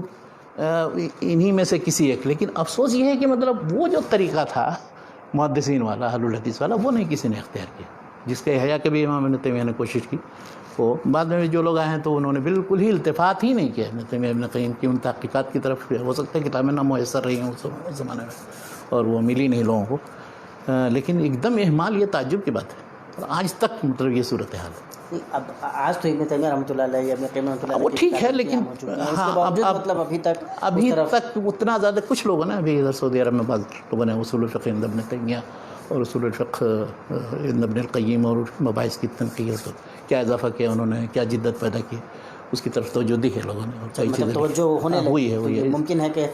انہی میں سے کسی ایک. لیکن افسوس یہ ہے کہ مطلب وہ جو طریقہ تھا محدثین والا، اہل الحدیث والا، وہ نہیں کسی نے اختیار کیا، جس کے احیاء کے بھی امام ابن تیمیہ نے کوشش کی. وہ بعد میں بھی جو لوگ آئے ہیں تو انہوں نے بالکل ہی التفات ہی نہیں کیا ابن تیمیہ ابن قیم کی ان تحقیقات کی طرف. ہو سکتا ہے کتابیں نہ میسر رہی ہوں اس زمانے میں اور وہ ملی نہیں لوگوں کو، لیکن ایک دم اہمال یہ تعجب کی بات ہے. اور آج تک مطلب یہ صورتحال ہے. اب آج تو ابن تیمیہ رحمۃ اللہ علیہ، ابن قیم رحمۃ اللہ علیہ وہ ٹھیک ہے، لیکن ہاں مطلب ابھی تک اتنا زیادہ کچھ لوگوں نے ابھی ادھر سعودی عرب میں بعض لوگوں نے اصول الفقہ عند ابن تیمیہ اور اصول الفقہ عند ابن القیم اور مباحث کی تنقیح کو کیا اضافہ کیا، انہوں نے کیا جدت پیدا کی، اس کی طرف توجہ دی ہے لوگوں نے. اور کئی چیزیں توجہ ہونے ہوئی ہے. ممکن ہے کہ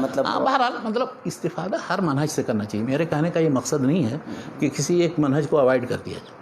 مطلب بہرحال مطلب استفادہ ہر منہج سے کرنا چاہیے. میرے کہنے کا یہ مقصد نہیں ہے کہ کسی ایک منہج کو اوائڈ کر دیا جائے.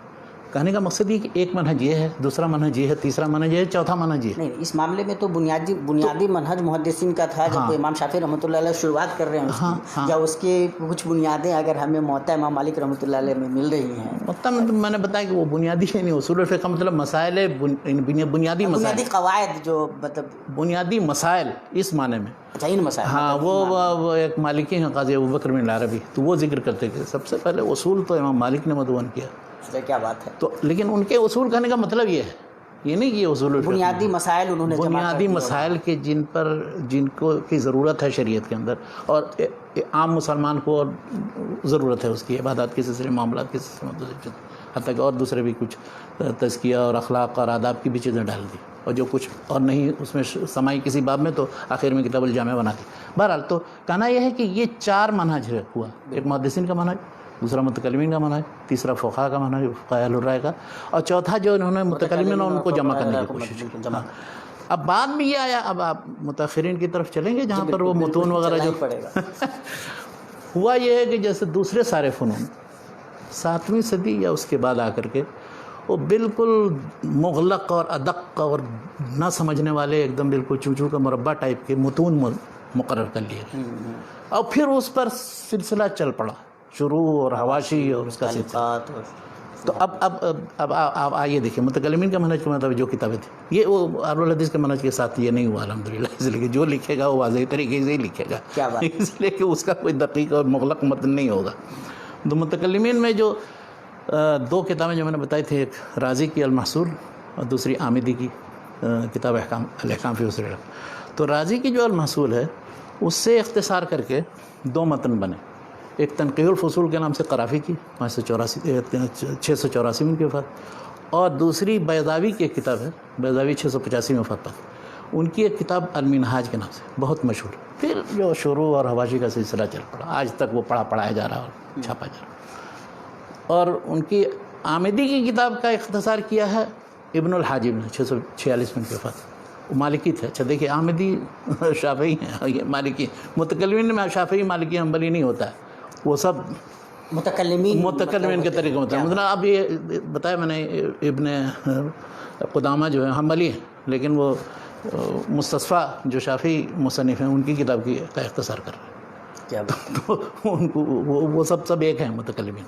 کہنے کا مقصد یہ کہ ایک منہج یہ ہے، دوسرا منہج یہ ہے، تیسرا منہج یہ ہے، چوتھا منہج یہ ہے. نہیں، اس معاملے میں تو بنیادی منہج محدثین کا تھا. جب امام شافعی رحمۃ اللہ علیہ شروعات کر رہے ہیں اس کی، یا اس کی کچھ بنیادیں اگر ہمیں موطا امام مالک رحمۃ اللہ علیہ میں مل رہی ہیں. مطلب میں نے بتایا کہ وہ بنیادی نہیں، اصول الفقہ مطلب مسائل، بنیادی قواعد، جو مطلب بنیادی مسائل اس معنی میں. اچھا، ان مسائل. ہاں، وہ ایک مالکی ہیں قاضی ابوبکر بن العربی، تو وہ ذکر کرتے کہ سب سے پہلے اصول تو امام مالک نے مدون کیا. کیا بات ہے. تو لیکن ان کے اصول کہنے کا مطلب یہ ہے، یہ نہیں کہ یہ اصول بنیادی مسائل انہوں نے بنیادی مسائل کے جن کو کی ضرورت ہے شریعت کے اندر، اور عام مسلمان کو اور ضرورت ہے اس کی، عبادات کے سلسلے، معاملات کے سلسلے، حتیٰ کہ اور دوسرے بھی کچھ تزکیہ اور اخلاق اور آداب کی بھی چیزیں ڈال دی، اور جو کچھ اور نہیں اس میں سمائی کسی باب میں تو آخر میں کتاب الجامع بنا دی. بہرحال تو کہنا یہ ہے کہ یہ چار منہج ہوا، ایک محدثین کا منہج، دوسرا متکلمین کا منہج، تیسرا فقہاء کا منہج، فقہاء اہل الرائے کا، اور چوتھا جو انہوں نے متکلمین ان کو جمع کرنے کی کوشش کی. اب بعد میں یہ آیا، اب آپ متاخرین کی طرف چلیں گے جہاں پر وہ متون وغیرہ جو ہوا، یہ ہے کہ جیسے دوسرے سارے فنون 7ویں صدی یا اس کے بعد آ کر کے وہ بالکل مغلق اور ادق اور نہ سمجھنے والے، ایک دم بالکل چوچو کا مربع ٹائپ کے متون مقرر کر لیے گئے. اور پھر اس پر سلسلہ چل پڑا، شروع اور حواشی اور اس کا سلسلہ. تو اب آئیے دیکھیں متکلمین کا منہج کا مطلب جو کتابیں تھیں، یہ وہ اہل الحدیث کے منہج کے ساتھ یہ نہیں ہوا الحمدللہ. اس لیے کہ جو لکھے گا وہ واضح طریقے سے ہی لکھے گا، اس لیے کہ اس کا کوئی دقیق اور مغلق متن نہیں ہوگا. تو متکلمین میں جو 2 کتابیں جو میں نے بتائی تھی، ایک رازی کی المحصول اور دوسری آمدی کی کتاب الاحکام فی اصول الفقہ. تو رازی کی جو المحصول ہے اس سے اختصار کر کے 2 متن بنے. ایک تنقیح الفصول کے نام سے قرافی کی 684 میں ان کی وفات، اور دوسری بیضاوی کی ایک کتاب ہے، بیضاوی 685 میں وفات پائی، ان کی ایک کتاب المنہاج کے نام سے بہت مشہور. پھر جو شروع اور حواشی کا سلسلہ چل پڑا، آج تک وہ پڑھایا جا رہا اور چھاپا جا رہا. اور ان کی آمدی کی کتاب کا اختصار کیا ہے ابن الحاجب نے 646 میں ان کی وفات. وہ مالکی تھے. اچھا دیکھیے، آمدی شافعی ہیں، یہ مالکی. متکلمین میں شافعی مالکی حنبلی نہیں ہوتا ہے، وہ سب متکلمین کے طریقے ہوتا ہے. مطلب اب یہ بتایا میں نے، ابن قدامہ جو ہے حنبلی ہیں، لیکن وہ مستصفیٰ جو شافعی مصنف ہیں ان کی کتاب کا اختصار کر رہے ہیں. تو ان کو وہ سب ایک ہیں متکلمین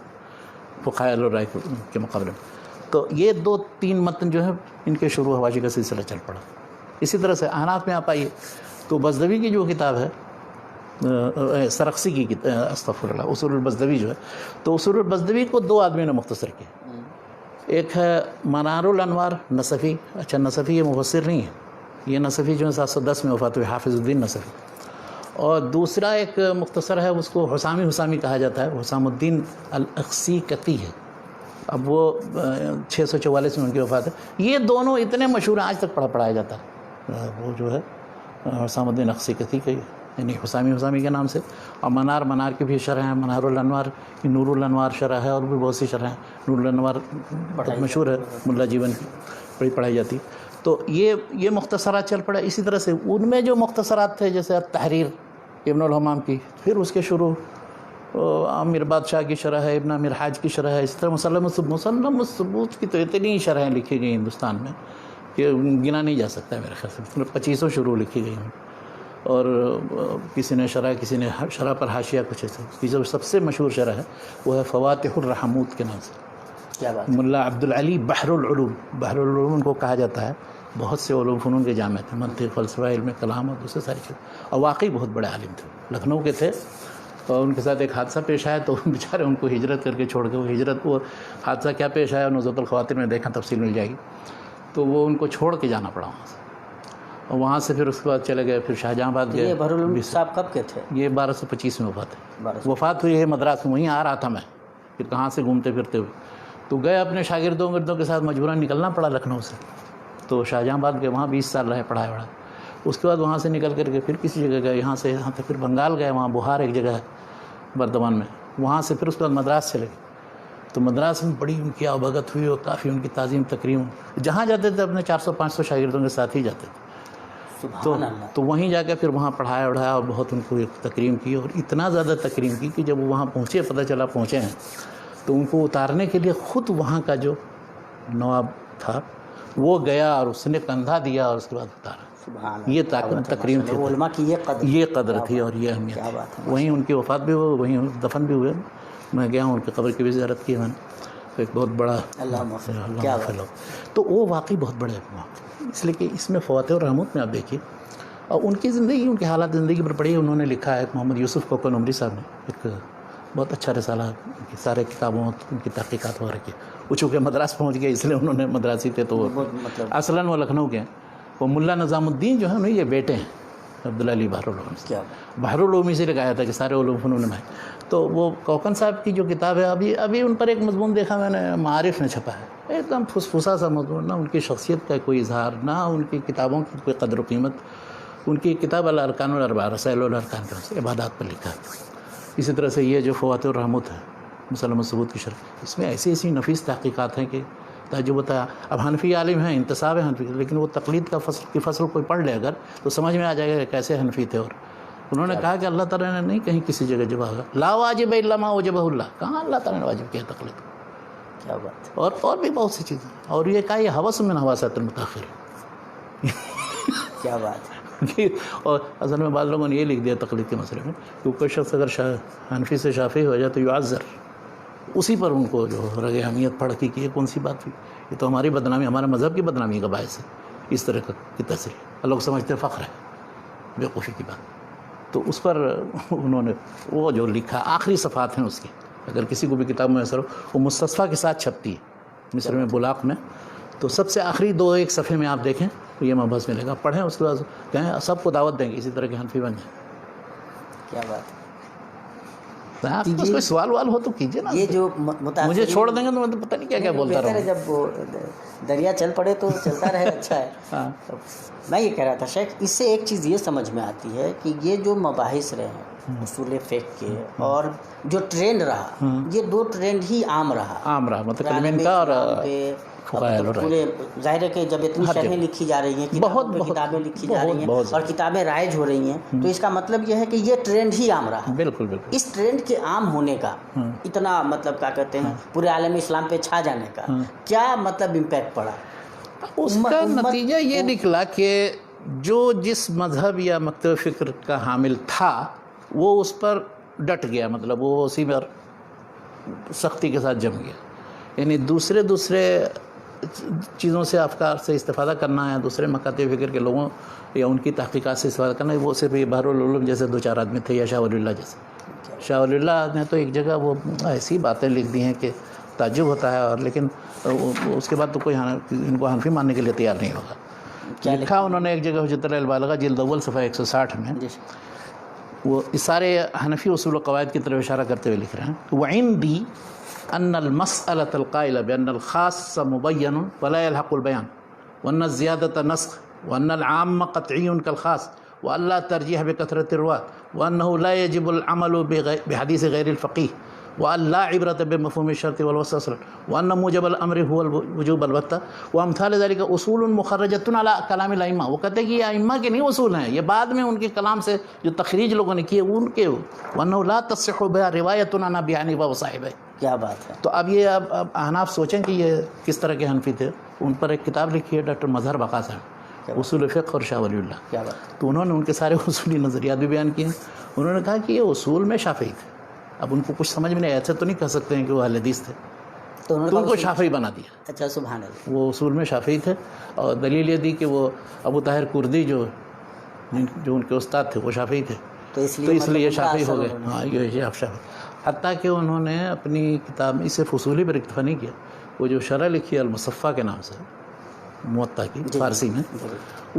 فقہاء اہل الرائے کے مقابلے میں. تو یہ 2-3 متن جو ہے ان کے شروع حواشی کا سلسلہ چل پڑا. اسی طرح سے احناف میں آپ آئیے تو بزدوی کی جو کتاب ہے سرخسی کی استغفر اللہ اصول البزدوی جو ہے، تو اصول البزدوی کو 2 آدمیوں نے مختصر کیا. ایک ہے منار الانوار نصفی. اچھا نصفی یہ مفسر نہیں ہے، یہ نصفی جو ہے 710 میں وفات ہوئی، حافظ الدین نصفی. اور دوسرا ایک مختصر ہے، اس کو حسامی کہا جاتا ہے، حسام الدین الاخسیقطی ہے. اب وہ 644 میں ان کی وفات ہے. یہ دونوں اتنے مشہور ہیں آج تک پڑھایا جاتا ہے. وہ جو ہے حسام الدین الاخسیقطی کا یعنی حسامی کے نام سے. اور منار کی بھی شرح ہیں، منار الانوار، نور الانوار شرح ہے، اور بھی بہت سی شرح ہیں. نور الانوار بہت مشہور ہے، ملا جیون کی بڑی پڑھائی جاتی. تو یہ مختصرات چل پڑا. اسی طرح سے ان میں جو مختصرات تھے جیسے التحریر ابن الحمام کی، پھر اس کے شروع امیر بادشاہ کی شرح ہے، ابن امیر حاج کی شرح ہے. اس طرح مسلم الثبوت کی تو اتنی شرحیں لکھی گئی ہندوستان میں کہ گنا نہیں جا سکتا ہے میرے خیال سے. 2500 شروع لکھی گئی ہیں. اور کسی نے شرح پر حاشیہ کچھ ایسا. اس کی جو سب سے مشہور شرح ہے وہ ہے فواتح الرحموت کے نام سے. کیا بات. ملا عبدالعلی بحر العلوم ان کو کہا جاتا ہے. بہت سے علوم فنون کے جامع تھے، منطق، فلسفہ، علم کلام اور دوسرے ساری چیزیں. اور واقعی بہت بڑے عالم تھے، لکھنؤ کے تھے. اور ان کے ساتھ ایک حادثہ پیش آیا تو بیچارے ان کو ہجرت کر کے چھوڑ کے، وہ حادثہ کیا پیش آیا نزہۃ الخواطر میں دیکھیں، تفصیل مل جائے گی. تو وہ ان کو چھوڑ کے جانا پڑا وہاں سے. اور وہاں سے پھر اس کے بعد چلے گئے، پھر شاہجہاں آباد گئے. یہ بحر العلوم صاحب کب کے تھے؟ یہ 1225 میں وفات ہوئی ہے مدراس میں. وہیں آ رہا تھا میں، پھر کہاں سے گھومتے پھرتے ہوئے تو گئے اپنے شاگردوں کے ساتھ. مجبوراً نکلنا پڑا لکھنؤ سے. تو شاہجہاں آباد گئے، وہاں 20 سال رہے، پڑھایا وڑھا. اس کے بعد وہاں سے نکل کر کے پھر کسی جگہ گئے، یہاں تک پھر بنگال گئے. وہاں بہار ایک جگہ ہے بردوان میں، وہاں سے پھر اس کے بعد مدراس چلے گئے. تو مدراس میں بڑی ان کی آبھگت ہوئی اور کافی ان کی تعظیم تکریم. جہاں جاتے تھے اپنے 400-500 شاگردوں کے ساتھ ہی جاتے تھے. تو وہیں جا کے پھر وہاں پڑھایا وڑھایا اور بہت ان کو تکریم کی. اور اتنا زیادہ تکریم کی کہ جب وہ وہاں پہنچے، پتہ چلا پہنچے ہیں، تو ان کو اتارنے کے لیے خود وہاں کا جو نواب تھا وہ گیا اور اس نے کندھا دیا اور اس کے بعد اتارا. یہ تکریم تھی، علماء کی یہ قدر تھی اور یہ اہمیت. وہیں ان کی وفات بھی ہوئی، وہیں دفن بھی ہوئے. میں گیا ہوں ان کی قبر کی بھی زیارت کی میں نے. ایک بہت بڑا اللہ. تو وہ واقعی بہت بڑے ہیں، اس لیے کہ اس میں فواتح الرحموت میں آپ دیکھیے. اور ان کی زندگی، ان کے حالات زندگی پر پڑھی انہوں نے لکھا ہے. محمد یوسف کوکن عمری صاحب نے ایک بہت اچھا رسالہ، ان کی سارے کتابوں ان کی تحقیقات وغیرہ کی. وہ چونکہ مدراس پہنچ گئے اس لیے انہوں نے، مدراسی تھے تو اصلاً وہ لکھنؤ کے ہیں. وہ ملا نظام الدین جو ہے نا، یہ بیٹے ہیں عبدالعلی بحر العلوم. بحر العلوم سے لگایا تھا کہ سارے علوم فنون میں. تو وہ کوکن صاحب کی جو کتاب ہے، ابھی ان پر ایک مضمون دیکھا میں نے، معارف نے چھپا ہے. ایک دم پھسپھسا سا مضمون، نہ ان کی شخصیت کا کوئی اظہار، نہ ان کی کتابوں کی کوئی قدر و قیمت. ان کی کتاب الارکان الاربعہ، رسائل الارکان کے عبادات پر لکھا ہے. اسی طرح سے یہ جو فواتح الرحموت ہے مسلم الثبوت کی شرح، اس میں ایسی نفیس تحقیقات ہیں کہ تعجب ہوتا ہے. اب حنفی عالم ہیں، انتصاب ہے حنفی، لیکن وہ تقلید کی فصل کوئی پڑھ لے اگر تو سمجھ میں آ جائے گا کہ کیسے حنفی تھے. اور انہوں نے کہا کہ اللہ تعالیٰ نے نہیں کہیں کسی جگہ جواب لا واجب الا ما وجبہ اللہ، کہاں اللہ تعالیٰ نے واجب کیا تقلید. کیا بات. اور بھی بہت سی چیزیں. اور یہ کہا یہ ہوس من حواسات المتاخر. کیا بات. اور اصل میں بعض لوگوں نے یہ لکھ دیا تقلید کے مسئلے میں کہ کوئی شخص اگر حنفی سے شافعی ہو جائے تو یعذر، اسی پر ان کو جو رگ اہمیت پڑھ کی یہ کون سی بات ہوئی. یہ تو ہماری بدنامی، ہمارے مذہب کی بدنامی کا باعث ہے اس طرح کی تصریح. لوگ سمجھتے فخر ہے، بیوقوفی کی بات. تو اس پر انہوں نے وہ جو لکھا، آخری صفحات ہیں اس کی، اگر کسی کو بھی کتاب میسر ہو، وہ مستصفیٰ کے ساتھ چھپتی ہے مصر میں بلاق میں. تو سب سے آخری 2-1 صفحے میں آپ دیکھیں تو یہ مبحث ملے گا. پڑھیں، اس کے بعد کہیں سب کو دعوت دیں گے اسی طرح کے حنفی بن جائیں. کیا بات. آپ کو کوئی سوال وال ہو تو کیجیے نا. یہ جو مجھے چھوڑ دیں گے تو میں تو پتہ نہیں کیا بولتا رہوں. جب دریا چل پڑے تو چلتا رہے، اچھا ہے. میں یہ کہہ رہا تھا شیخ، اس سے ایک چیز یہ سمجھ میں آتی ہے کہ یہ جو مباحث رہے ہیں اصول فقہ کے اور جو ٹرینڈ رہا، یہ 2 ٹرینڈ ہی عام رہا مطلب علم کا اور پورے. ظاہر ہے کہ جب اتنی شرحیں لکھی جا رہی ہیں، کتابیں لکھی جا رہی ہیں اور کتابیں رائج ہو رہی ہیں، تو اس کا مطلب یہ ہے کہ یہ ٹرینڈ ہی عام رہا. بالکل بالکل. اس ٹرینڈ کے عام ہونے کا اتنا مطلب کیا کہتے ہیں پورے عالم اسلام پہ چھا جانے کا کیا مطلب امپیکٹ پڑا؟ اس کا نتیجہ یہ نکلا کہ جو جس مذہب یا مکتب فکر کا حامل تھا وہ اس پر ڈٹ گیا، مطلب وہ اسی پر سختی کے ساتھ جم گیا. یعنی دوسرے چیزوں سے افکار سے استفادہ کرنا ہے، دوسرے مکاتب فکر کے لوگوں یا ان کی تحقیقات سے استفادہ کرنا ہے، وہ صرف بحر العلوم جیسے 2-4 آدمی تھے، یا شاہ ولی اللہ جیسے. شاہ ولی اللہ نے تو ایک جگہ وہ ایسی باتیں لکھ دی ہیں کہ تعجب ہوتا ہے، اور لیکن اس کے بعد تو کوئی ان کو حنفی ماننے کے لیے تیار نہیں ہوگا. لکھا انہوں نے ایک جگہ حجت البالغہ جلد اول صفحہ 160 میں، وہ سارے حنفی اصول و قواعد کی طرف اشارہ کرتے ہوئے لکھ رہے ہیں. وعندی ان المسألة القائلة بأن الخاص مبين ولا يلحق البيان وأن الزيادة نسخ وأن العام قطعي كالخاص وأن لا ترجيح بكثرة الرواة وأنه لا يجب العمل بحديث غير الفقيه وأن لا عبرة بمفهوم الشرط والوصف أصلا وأن موجب الأمر هو الوجوب البتة وأمثال ذلك أصول مخرجة على كلام الأئمة. وہ کہتے ہیں کہ یہ ائمہ کے نہیں اصول ہیں، یہ بعد میں ان کے کلام سے جو تخریج لوگوں نے کیے ان کے. وأنه لا تصح بها رواية عن أبي حنيفة وصاحبه. کیا بات ہے. تو اب یہ اب احناف سوچیں کہ یہ کس طرح کے حنفی تھے. ان پر ایک کتاب لکھی ہے ڈاکٹر مظہر بقا صاحب، اصول فقہ اور شاہ ولی اللہ. کیا بات. تو انہوں نے ان کے سارے اصولی نظریات بھی بیان کیے. انہوں نے کہا کہ یہ اصول میں شافعی تھے. اب ان کو کچھ سمجھ میں نہیں، ایسے تو نہیں کہہ سکتے ہیں کہ وہ اہل حدیث تھے، تو ان کو شافعی بنا دیا. اچھا سبحان اللہ. وہ اصول میں شافعی تھے، اور دلیل یہ دی کہ وہ ابو طاہر کردی جو ان کے استاد تھے وہ شافعی تھے، تو اس لیے یہ شافعی ہو گئے. ہاں یہ شافعی. حتیٰ کہ انہوں نے اپنی کتاب میں اسے فصولی پر اکتفا نہیں کیا، وہ جو شرح لکھی ہے المصفہ کے نام سے موطا کی فارسی میں،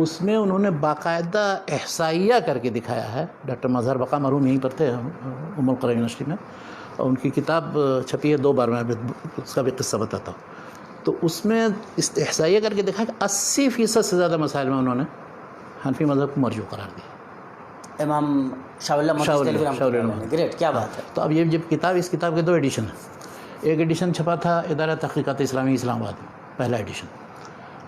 اس میں انہوں نے باقاعدہ احصائیہ کر کے دکھایا ہے. ڈاکٹر مظہر بقا مرحوم یہیں پر تھے ام القرى یونیورسٹی میں، اور ان کی کتاب چھپی ہے 2 بار، میں اس کا بھی قصہ بتاتا ہوں. تو اس میں احصائیہ کر کے دکھا کہ 80% سے زیادہ مسائل میں انہوں نے حنفی مذہب کو مرجوع قرار دیا. امام شاہ اللہ گریٹ. کیا بات ہے. تو اب یہ جب اس کتاب کے 2 ایڈیشن ہیں. ایک ایڈیشن چھپا تھا ادارہ تحقیقات اسلامی اسلام آباد میں، پہلا ایڈیشن.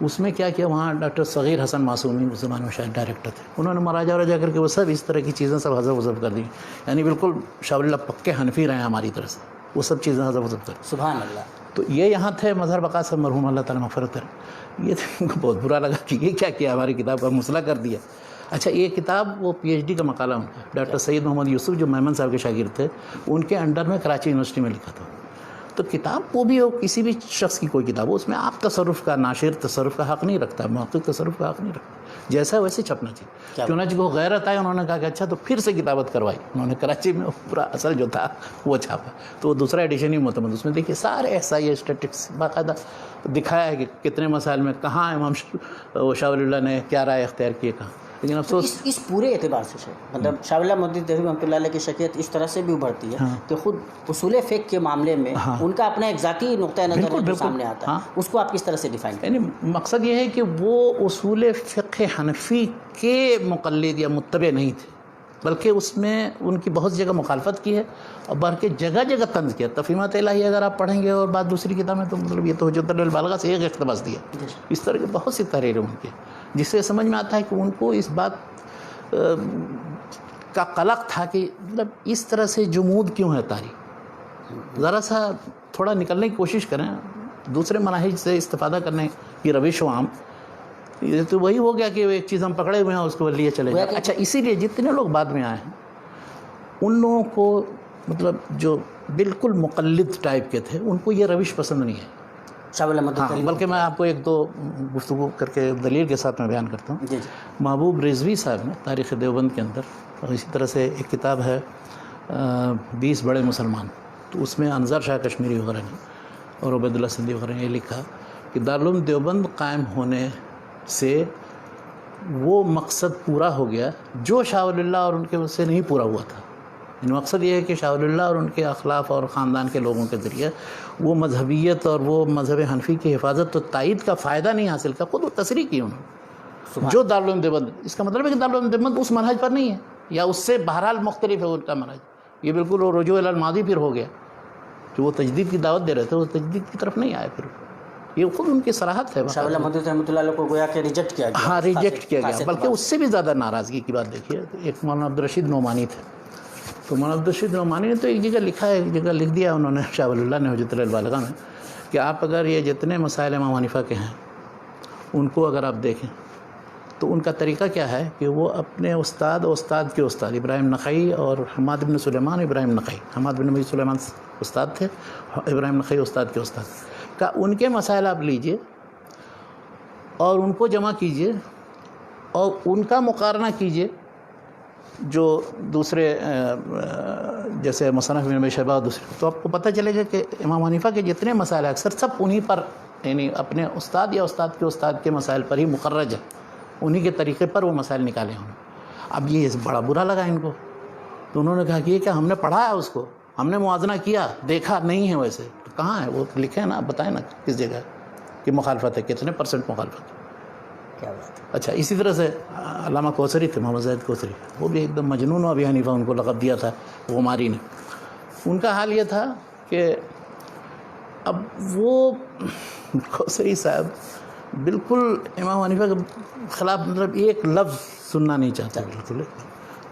اس میں کیا کیا، وہاں ڈاکٹر صغیر حسن معصومی اس زمانے میں شاید ڈائریکٹر تھے، انہوں نے مراجعہ کر کے وہ سب اس طرح کی چیزیں سب حذف وذف کر دی. یعنی بالکل شاہ ولی اللہ پکے حنفی رہے ہیں ہماری طرح سے، وہ سب چیزیں حذف وذف کر. سبحان اللہ. تو یہ یہاں تھے مظہر بقا صاحب مرحوم، اللہ تعالیٰ مغفرت کرے. یہ ان کو بہت برا لگا کہ یہ کیا کیا، ہماری کتاب کا مسئلہ کر دیا. اچھا یہ کتاب وہ PhD کا مقالہ ان کا ڈاکٹر سید محمد یوسف جو میمن صاحب کے شاگرد تھے، ان کے انڈر میں کراچی یونیورسٹی میں لکھا تھا. تو کتاب وہ بھی ہو کسی بھی شخص کی کوئی کتاب ہو، اس میں آپ تصرف کا، ناشر تصرف کا حق نہیں رکھتا، محقق تصرف کا حق نہیں رکھتا، جیسا ہے ویسے چھپنا چاہیے. چنانچہ کو غیرت آئی، انہوں نے کہا کہ اچھا تو پھر سے کتابت کروائی. انہوں نے کراچی میں پورا اصل جو تھا وہ چھاپا. تو وہ دوسرا ایڈیشن ہی معتمد. اس میں دیکھیے سارے احصائیہ اسٹیٹکس باقاعدہ دکھایا ہے کہ کتنے مسائل میں کہاں امام شاہ ولی اللہ نے کیا رائے اختیار کی کہاں. لیکن افسوس اس پورے اعتبار سے مطلب شاہ ولی اللہ محدث دہلوی رحمۃ اللہ علیہ کی شخصیت اس طرح سے بھی ابھرتی ہے کہ خود اصول فقہ کے معاملے میں ان کا اپنا ایک ذاتی نقطہ نظر جو سامنے آتا ہے، اس کو آپ کس طرح سے ڈیفائن کریں؟ یعنی مقصد یہ ہے کہ وہ اصول فقہ حنفی کے مقلد یا متبع نہیں تھے، بلکہ اس میں ان کی بہت جگہ مخالفت کی ہے، اور بلکہ جگہ جگہ طنز کیا. تفہیمات الہیہ اگر آپ پڑھیں گے اور بعد دوسری کتاب میں، تو مطلب یہ تو حجت البالغہ سے ایک اقتباس دیا. اس طرح کی بہت سی تحریریں ان کی، جس سے سمجھ میں آتا ہے کہ ان کو اس بات کا قلق تھا کہ مطلب اس طرح سے جمود کیوں ہے تاریخ. ذرا سا تھوڑا نکلنے کی کوشش کریں، دوسرے مناہج سے استفادہ کرنے کی روش و عام. یہ تو وہی ہو گیا کہ ایک چیز ہم پکڑے ہوئے ہیں اس کو لیے چلے جائیں. اچھا اسی لیے جتنے لوگ بعد میں آئے ہیں ان لوگوں کو مطلب جو بالکل مقلد ٹائپ کے تھے ان کو یہ روش پسند نہیں ہے. بلکہ میں آپ کو 1-2 گفتگو کر کے دلیل کے ساتھ میں بیان کرتا ہوں. محبوب رضوی صاحب نے تاریخ دیوبند کے اندر، اور اسی طرح سے ایک کتاب ہے 20 بڑے مسلمان، تو اس میں انظر شاہ کشمیری وغیرہ نے اور عبید اللہ سندھی وغیرہ نے یہ لکھا کہ دارالعلوم دیوبند قائم ہونے سے وہ مقصد پورا ہو گیا جو شاہ ولی اللہ اور ان کے سے نہیں پورا ہوا تھا. یعنی مقصد یہ ہے کہ شاہ ولی اللہ اور ان کے اخلاف اور خاندان کے لوگوں کے ذریعے وہ مذہبیت اور وہ مذہب حنفی کی حفاظت و تائید کا فائدہ نہیں حاصل کیا. خود وہ تصریح کی انہوں نے جو دارالعلوم دیوبند. اس کا مطلب ہے کہ دارالعلوم دیوبند اس منہج پر نہیں ہے، یا اس سے بہرحال مختلف ہے ان کا منہج. یہ بالکل وہ رجوع الی الماضی پھر ہو گیا. جو وہ تجدید کی دعوت دے رہے تھے وہ تجدید کی طرف نہیں آئے. پھر یہ خود ان کی صراحت ہے. شاہ ولی اللہ محدث رحمۃ اللہ علیہ کو گویا کہ ریجیکٹ کیا گیا. ہاں ریجیکٹ کیا گیا، بلکہ اس سے بھی زیادہ ناراضگی کی بات دیکھیے. ایک مولانا عبدالرشید نعمانی تھے، تو مولانا عبدالرشید نعمانی نے تو ایک جگہ لکھا ہے، ایک جگہ لکھ دیا انہوں نے شاہ ولی اللہ نے حجت البالغہ میں، کہ آپ اگر یہ جتنے مسائل امام حنیفہ کے ہیں ان کو اگر آپ دیکھیں تو ان کا طریقہ کیا ہے کہ وہ اپنے استاد و استاد کے استاد ابراہیم نخعی اور حماد بن سلیمان ابراہیم نخعی، حماد بن نبی سلیمان استاد تھے، ابراہیم نخعی استاد کے استاد، ان کے مسائل آپ لیجئے اور ان کو جمع کیجئے اور ان کا مقارنہ کیجئے جو دوسرے جیسے مصنف ابن ابی شیبہ اور دوسرے، تو آپ کو پتہ چلے گا کہ امام حنیفہ کے جتنے مسائل ہیں اکثر سب انہی پر، یعنی اپنے استاد یا استاد کے استاد کے مسائل پر ہی مخرج ہے، انہی کے طریقے پر وہ مسائل نکالے انہوں نے۔ اب یہ بڑا برا لگا ان کو، تو انہوں نے کہا کہ یہ کیا ہم نے پڑھا ہے اس کو، ہم نے موازنہ کیا، دیکھا نہیں ہے ویسے، تو کہاں ہے وہ لکھیں نا، بتائیں نا کس جگہ کہ مخالفت ہے، کتنے % مخالفت ہے۔ کیا بات ہے۔ اچھا، اسی طرح سے علامہ کوثری تھے، محمد زاہد کوثری، وہ بھی ایک دم مجنون، و ابی حنیفہ ان کو لقب دیا تھا غماری نے۔ ان کا حال یہ تھا کہ اب وہ کوثری صاحب بالکل امام حنیفہ کے خلاف مطلب ایک لفظ سننا نہیں چاہتا بالکل،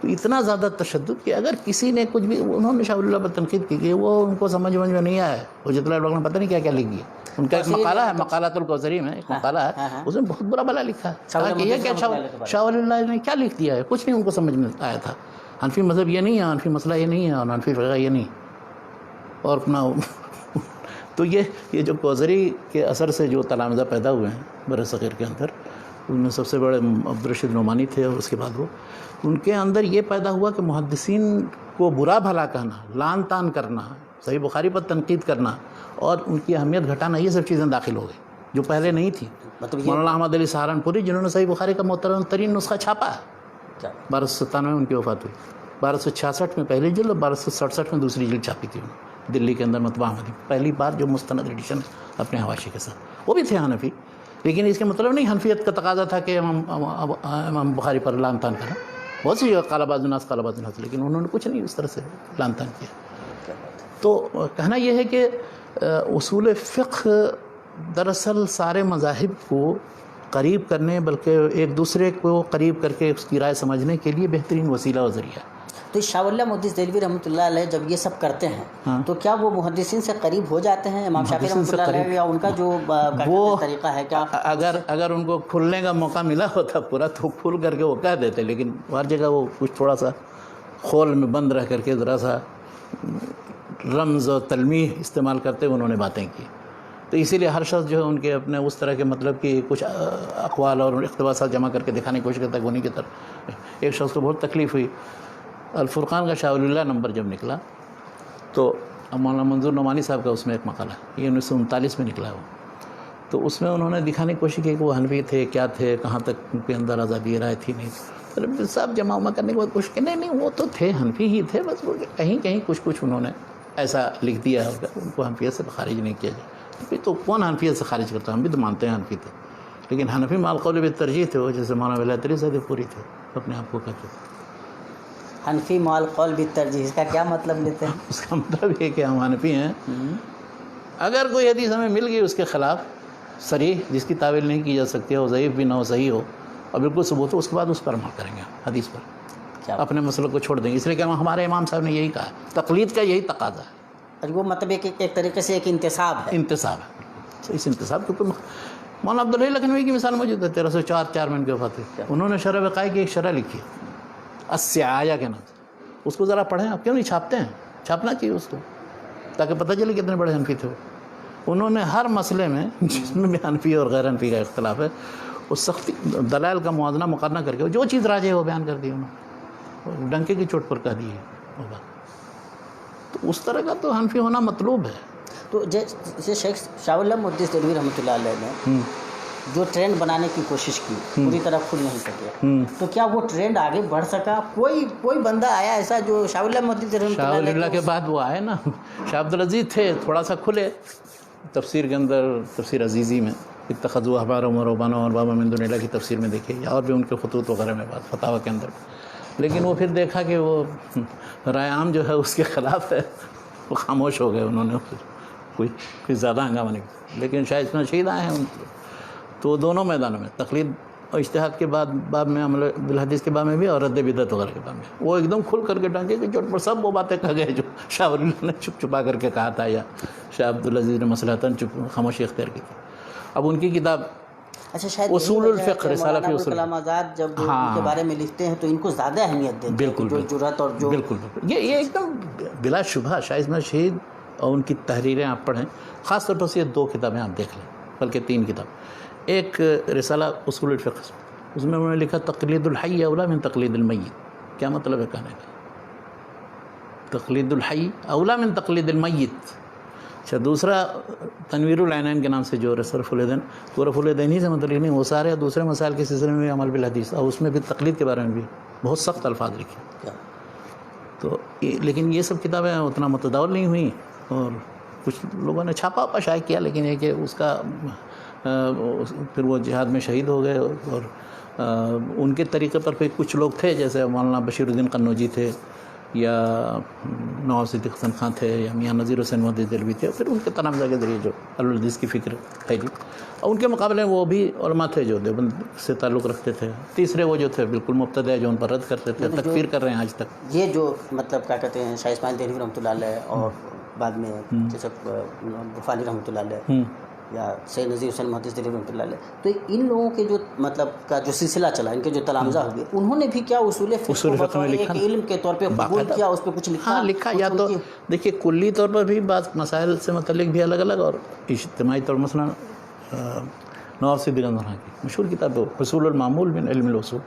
تو اتنا زیادہ تشدد کہ اگر کسی نے کچھ بھی، انہوں نے شاہ ولی اللہ پر تنقید کی کہ وہ ان کو سمجھ میں نہیں آیا ہے، حجت اللہ لوگوں نے پتہ نہیں کیا کیا لکھ دیا۔ ان کا ایک مقالہ ہے، مقالات الکوثری میں ایک مقالہ ہے، اس میں بہت برا بلا لکھا ہے کہ یہ کیا شاہ ولی اللہ نے کیا لکھ دیا ہے، کچھ نہیں ان کو سمجھ میں آیا تھا، حنفی مذہب یہ نہیں ہے، حنفی مسئلہ یہ نہیں ہے، اور حنفی فقہ یہ نہیں، اور اپنا تو یہ جو کوثری کے اثر سے جو تلامذہ پیدا ہوئے ہیں برصغیر کے اندر، ان میں سب سے بڑے عبدالرشید نعمانی تھے، اور اس کے بعد وہ، ان کے اندر یہ پیدا ہوا کہ محدثین کو برا بھلا کہنا، لعن طعن کرنا، صحیح بخاری پر تنقید کرنا اور ان کی اہمیت گھٹانا، یہ سب چیزیں داخل ہو گئی جو پہلے نہیں تھی۔ مولانا احمد علی سہارنپوری جنہوں نے صحیح بخاری کا محترم ترین نسخہ چھاپا ہے، 1297 میں ان کی وفات ہوئی، 1266 میں پہلی جلد اور 1267 میں دوسری جلد چھاپی تھی انہوں نے دلی کے اندر مطبعہ احمدی، پہلی بار جو مستند ایڈیشن اپنے حواشی کے ساتھ۔ وہ بھی تھے حنفی، لیکن اس کے مطلب نہیں حنفیت کا تقاضا تھا کہ امام بخاری پر لعن طعن کرنا، بہت سی قال بعض الناس قال بعض الناس، لیکن انہوں نے کچھ نہیں اس طرح سے لعن طعن کیا۔ تو کہنا یہ ہے کہ اصول فقہ دراصل سارے مذاہب کو قریب کرنے، بلکہ ایک دوسرے کو قریب کر کے اس کی رائے سمجھنے کے لیے بہترین وسیلہ و ذریعہ۔ تو شاہ ولی اللہ محدث دہلوی رحمۃ اللہ علیہ جب یہ سب کرتے ہیں تو کیا وہ محدثین سے قریب ہو جاتے ہیں، امام شافعی رحمۃ اللہ علیہ، یا ان کا جو وہ طریقہ ہے کیا؟ اگر ان کو کھلنے کا موقع ملا ہوتا پورا تو کھل کر کے وہ کہہ دیتے، لیکن ہر جگہ وہ کچھ تھوڑا سا خول میں بند رہ کر کے ذرا سا رمز اور تلمیح استعمال کرتے ہوئے انہوں نے باتیں کی، تو اسی لیے ہر شخص جو ہے ان کے اپنے اس طرح کے مطلب کہ کچھ اقوال اور اقتباسات جمع کر کے دکھانے کی کوشش کرتا ہے انہیں کی طرف۔ ایک شخص کو بہت تکلیف ہوئی، الفرقان کا شاہ ولی اللہ نمبر جب نکلا تو مولانا منظور نعمانی صاحب کا اس میں ایک مقالہ ہے، یہ 1939 میں نکلا وہ، تو اس میں انہوں نے دکھانے کی کوشش کی کہ وہ حنفی تھے، کیا تھے، کہاں تک ان کے اندر آزادی رائے تھی نہیں، صاحب جمع کرنے کے بعد کوشش کی، نہیں وہ تو تھے حنفی ہی تھے، بس وہ کہیں کچھ انہوں نے ایسا لکھ دیا ہے ان کو حنفیت سے خارج نہیں کیا جائے۔ تو کون حنفیت سے خارج کرتا ہے، ہم بھی تو مانتے ہیں حنفی تھے، لیکن حنفی مع القول بالترجیح تھے، وہ جیسے مولانا ولایت علی صاحب پوری تھے اپنے آپ کو کہتے تھے۔ حنفی مع القول بالترجیح، اس کا کیا مطلب لیتے ہیں؟ اس کا مطلب یہ کہ ہم حنفی ہیں، اگر کوئی حدیث ہمیں مل گئی اس کے خلاف صریح، جس کی تعویل نہیں کی جا سکتی ہے، وہ ضعیف بھی نہ ہو، صحیح ہو اور بالکل ثبوت ہو، اس کے بعد اس پر عمل کریں گے، حدیث پر اپنے مسئلے کو چھوڑ دیں گے، اس لیے کہ ہمارے امام صاحب نے یہی کہا، تقلید کا یہی تقاضا ہے۔ وہ مطلب ایک طریقے سے ایک انتصاب ہے، اس انتصاب کے اوپر مولانا عبدالحی لکھنوی کی مثال موجود ہے، 1304 میں ان کی وفات ہوئی، انہوں نے شرح وقائع کی ایک شرح لکھی ہے السعایا کے نام سے، اس کو ذرا پڑھیں، آپ کیوں نہیں چھاپتے ہیں؟ چھاپنا چاہیے اس کو، تاکہ پتہ چلے کتنے بڑے حنفی تھے وہ۔ انہوں نے ہر مسئلے میں جس میں بھی حنفی اور غیر حنفی کا اختلاف ہے، اس سختی دلائل کا موازنہ مقارنہ کر کے جو چیز راجح ہے وہ بیان کر دی انہوں نے، ڈنکے کی چوٹ پر کہہ دی ہے وہ بات۔ تو اس طرح کا تو حنفی ہونا مطلوب ہے۔ تو جیسے شیخ شاہ ولی اللہ محدث دہلوی رحمۃ اللہ علیہ نے جو ٹرینڈ بنانے کی کوشش کی، پوری طرح کھل نہیں سکے، تو کیا وہ ٹرینڈ آگے بڑھ سکا؟ کوئی بندہ آیا ایسا جو شاہ ولی اللہ محدث رحمۃ شاہ ولی اللہ کے بعد وہ آئے نا، شاہ عبدالعزیز تھے، تھوڑا سا کھلے تفسیر کے اندر، تفسیر عزیزی میں اتخذوا احبارهم ورهبانهم اربابا من دون اللہ کی تفسیر میں دیکھے، یا اور بھی ان کے خطوط وغیرہ میں بات فتاوی کے اندر، لیکن وہ پھر دیکھا کہ وہ رائے عام جو ہے اس کے خلاف ہے، وہ خاموش ہو گئے، انہوں نے کوئی زیادہ ہنگامہ نہیں کیا۔ لیکن شاید اتنا شہید آئے ہیں ان کے، تو دونوں میدانوں میں تقلید اور اجتہاد کے باب میں، عمل بالحدیث کے باب میں بھی اور رد بدعت وغیرہ کے باب میں، وہ ایک دم کھل کر کے ڈانکے کی چوٹ پر سب وہ باتیں کہہ گئے جو شاہ ولی اللہ نے چھپا کر کے کہا تھا، یا شاہ عبدالعزیز نے مصلحتاً خاموشی اختیار کی تھی۔ اب ان کی کتاب شاید اصول الفقہ، رسالہ فی اصول، کلام آزاد جب ان کے بارے میں لکھتے ہیں تو ان کو زیادہ اہمیت دیتے ہیں، جو جرأت اور جو بالکل یہ ایک دم بلا شبہ شاہ اسماعیل شہید اور ان کی تحریریں آپ پڑھیں. خاص طور پر سے یہ 2 کتابیں آپ دیکھ لیں، بلکہ 3 کتاب. ایک رسالہ اصول الفقہ، اس میں انہوں نے لکھا تقلید الحی اولا من تقلید المیت. کیا مطلب ہے کہنے کا؟ تقلید الحی اولا من تقلید المیت. اچھا، دوسرا تنویر العینین کے نام سے جو رف الیدین، وہ رف الیدین ہی سے متعلق نہیں، وہ سارے دوسرے مسائل کے سلسلے میں بھی عمل بالحدیث، اور اس میں بھی تقلید کے بارے میں بھی بہت سخت الفاظ لکھے. تو لیکن یہ سب کتابیں اتنا متداول نہیں ہوئیں، اور کچھ لوگوں نے چھاپا شائع کیا، لیکن یہ کہ اس کا پھر وہ جہاد میں شہید ہو گئے. اور ان کے طریقے پر پھر کچھ لوگ تھے، جیسے مولانا بشیر الدین قنوجی تھے، یا نواب صدیق حسن خان تھے، یا میاں نذیر حسین مودودی دہلوی تھے. پھر ان کے تنازع کے ذریعے جو الحدیث کی فکر پھیلی، اور ان کے مقابلے میں وہ بھی علماء تھے جو دیوبند سے تعلق رکھتے تھے. تیسرے وہ جو تھے بالکل مبتدع، جو ان پر رد کرتے تھے، تکفیر کر رہے ہیں آج تک. یہ جو مطلب کیا کہتے ہیں شاہ اسماعیل دہلوی رحمۃ اللہ علیہ، اور بعد میں جیسے غفاری رحمۃ اللہ علیہ، یا سید نذیر حسین محدث دہلوی رحمۃ اللہ علیہ، تو ان لوگوں کے جو مطلب کا جو سلسلہ چلا، ان کے جو تلامذہ ہوئے، انہوں نے بھی کیا اصول فقہ میں ایک علم کے طور پہ قبول کیا، اس پہ کچھ لکھا؟ ہاں لکھا. یا تو دیکھیے کلی طور پر بھی بعض مسائل سے متعلق بھی الگ الگ، اور اجتماعی طور مثلا نواب صدیق حسن خان کی مشہور کتاب ہے حصول المعمول من علم الاصول،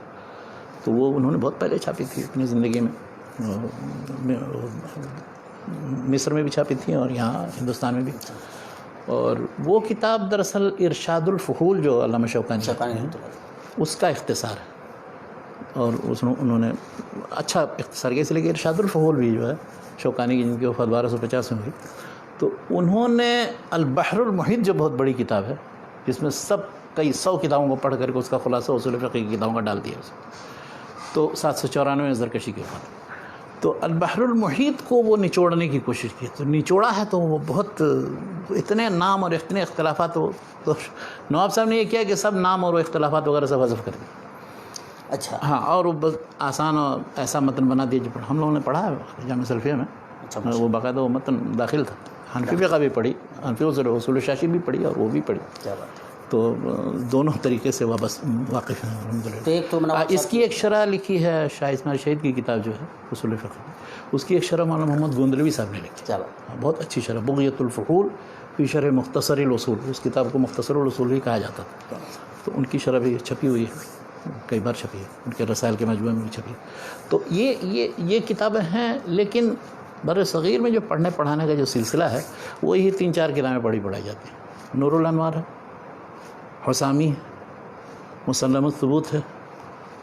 تو وہ انہوں نے بہت پہلے چھاپی تھی اپنی زندگی میں، مصر میں بھی چھاپی تھی اور یہاں ہندوستان میں بھی. اور وہ کتاب دراصل ارشاد الفحول جو علامہ شوکانی ہیں اس کا اختصار ہے، اور انہوں نے اچھا اختصار کیا، اس لیے کہ ارشاد الفحول بھی جو ہے شوکانی کی، جن کی وفات 1250 میں ہوئی، تو انہوں نے البحر المحیط جو بہت بڑی کتاب ہے، جس میں کئی 100 کتابوں کو پڑھ کر کے اس کا خلاصہ اصول فقہ کی کتابوں کا ڈال دیا اس میں، تو 794 میں زرکشی کے وفات. تو البحر المحیط کو وہ نچوڑنے کی کوشش کی، تو نچوڑا ہے تو وہ بہت اتنے نام اور اتنے اختلافات، تو نواب صاحب نے یہ کیا کہ سب نام اور اختلافات وغیرہ سب حذف کر دیا. اچھا، ہاں، اور وہ بس آسان اور ایسا متن بنا دیا جو ہم لوگوں نے پڑھا ہے جامعہ سلفیہ میں. وہ باقاعدہ وہ متن داخل تھا. حنفی فقہ بھی پڑھی، حنفی اصول شاشی بھی پڑھی، اور وہ بھی پڑھی. کیا بات ہے. تو دونوں طریقے سے واقف ہیں الحمدللہ. اس کی ایک شرح لکھی ہے شاہ اسماعیل شہید کی کتاب جو ہے اصول فقہ، اس کی ایک شرح مولانا محمد گوندلوی صاحب نے لکھی. کیا بات، بہت اچھی شرح، بغیۃ الفحول فی شرح مختصر الاصول. اس کتاب کو مختصر الاصول ہی کہا جاتا تھا. تو ان کی شرح بھی چھپی ہوئی ہے، کئی بار چھپی ہے، ان کے رسائل کے مجموعے میں بھی چھپی ہے. تو یہ کتابیں ہیں، لیکن بر صغیر میں جو پڑھنے پڑھانے کا جو سلسلہ ہے وہی 3-4 کتابیں پڑھائی جاتی ہیں. نور الانوار ہے، حسامی ہے، مسلم الثبوت ہے،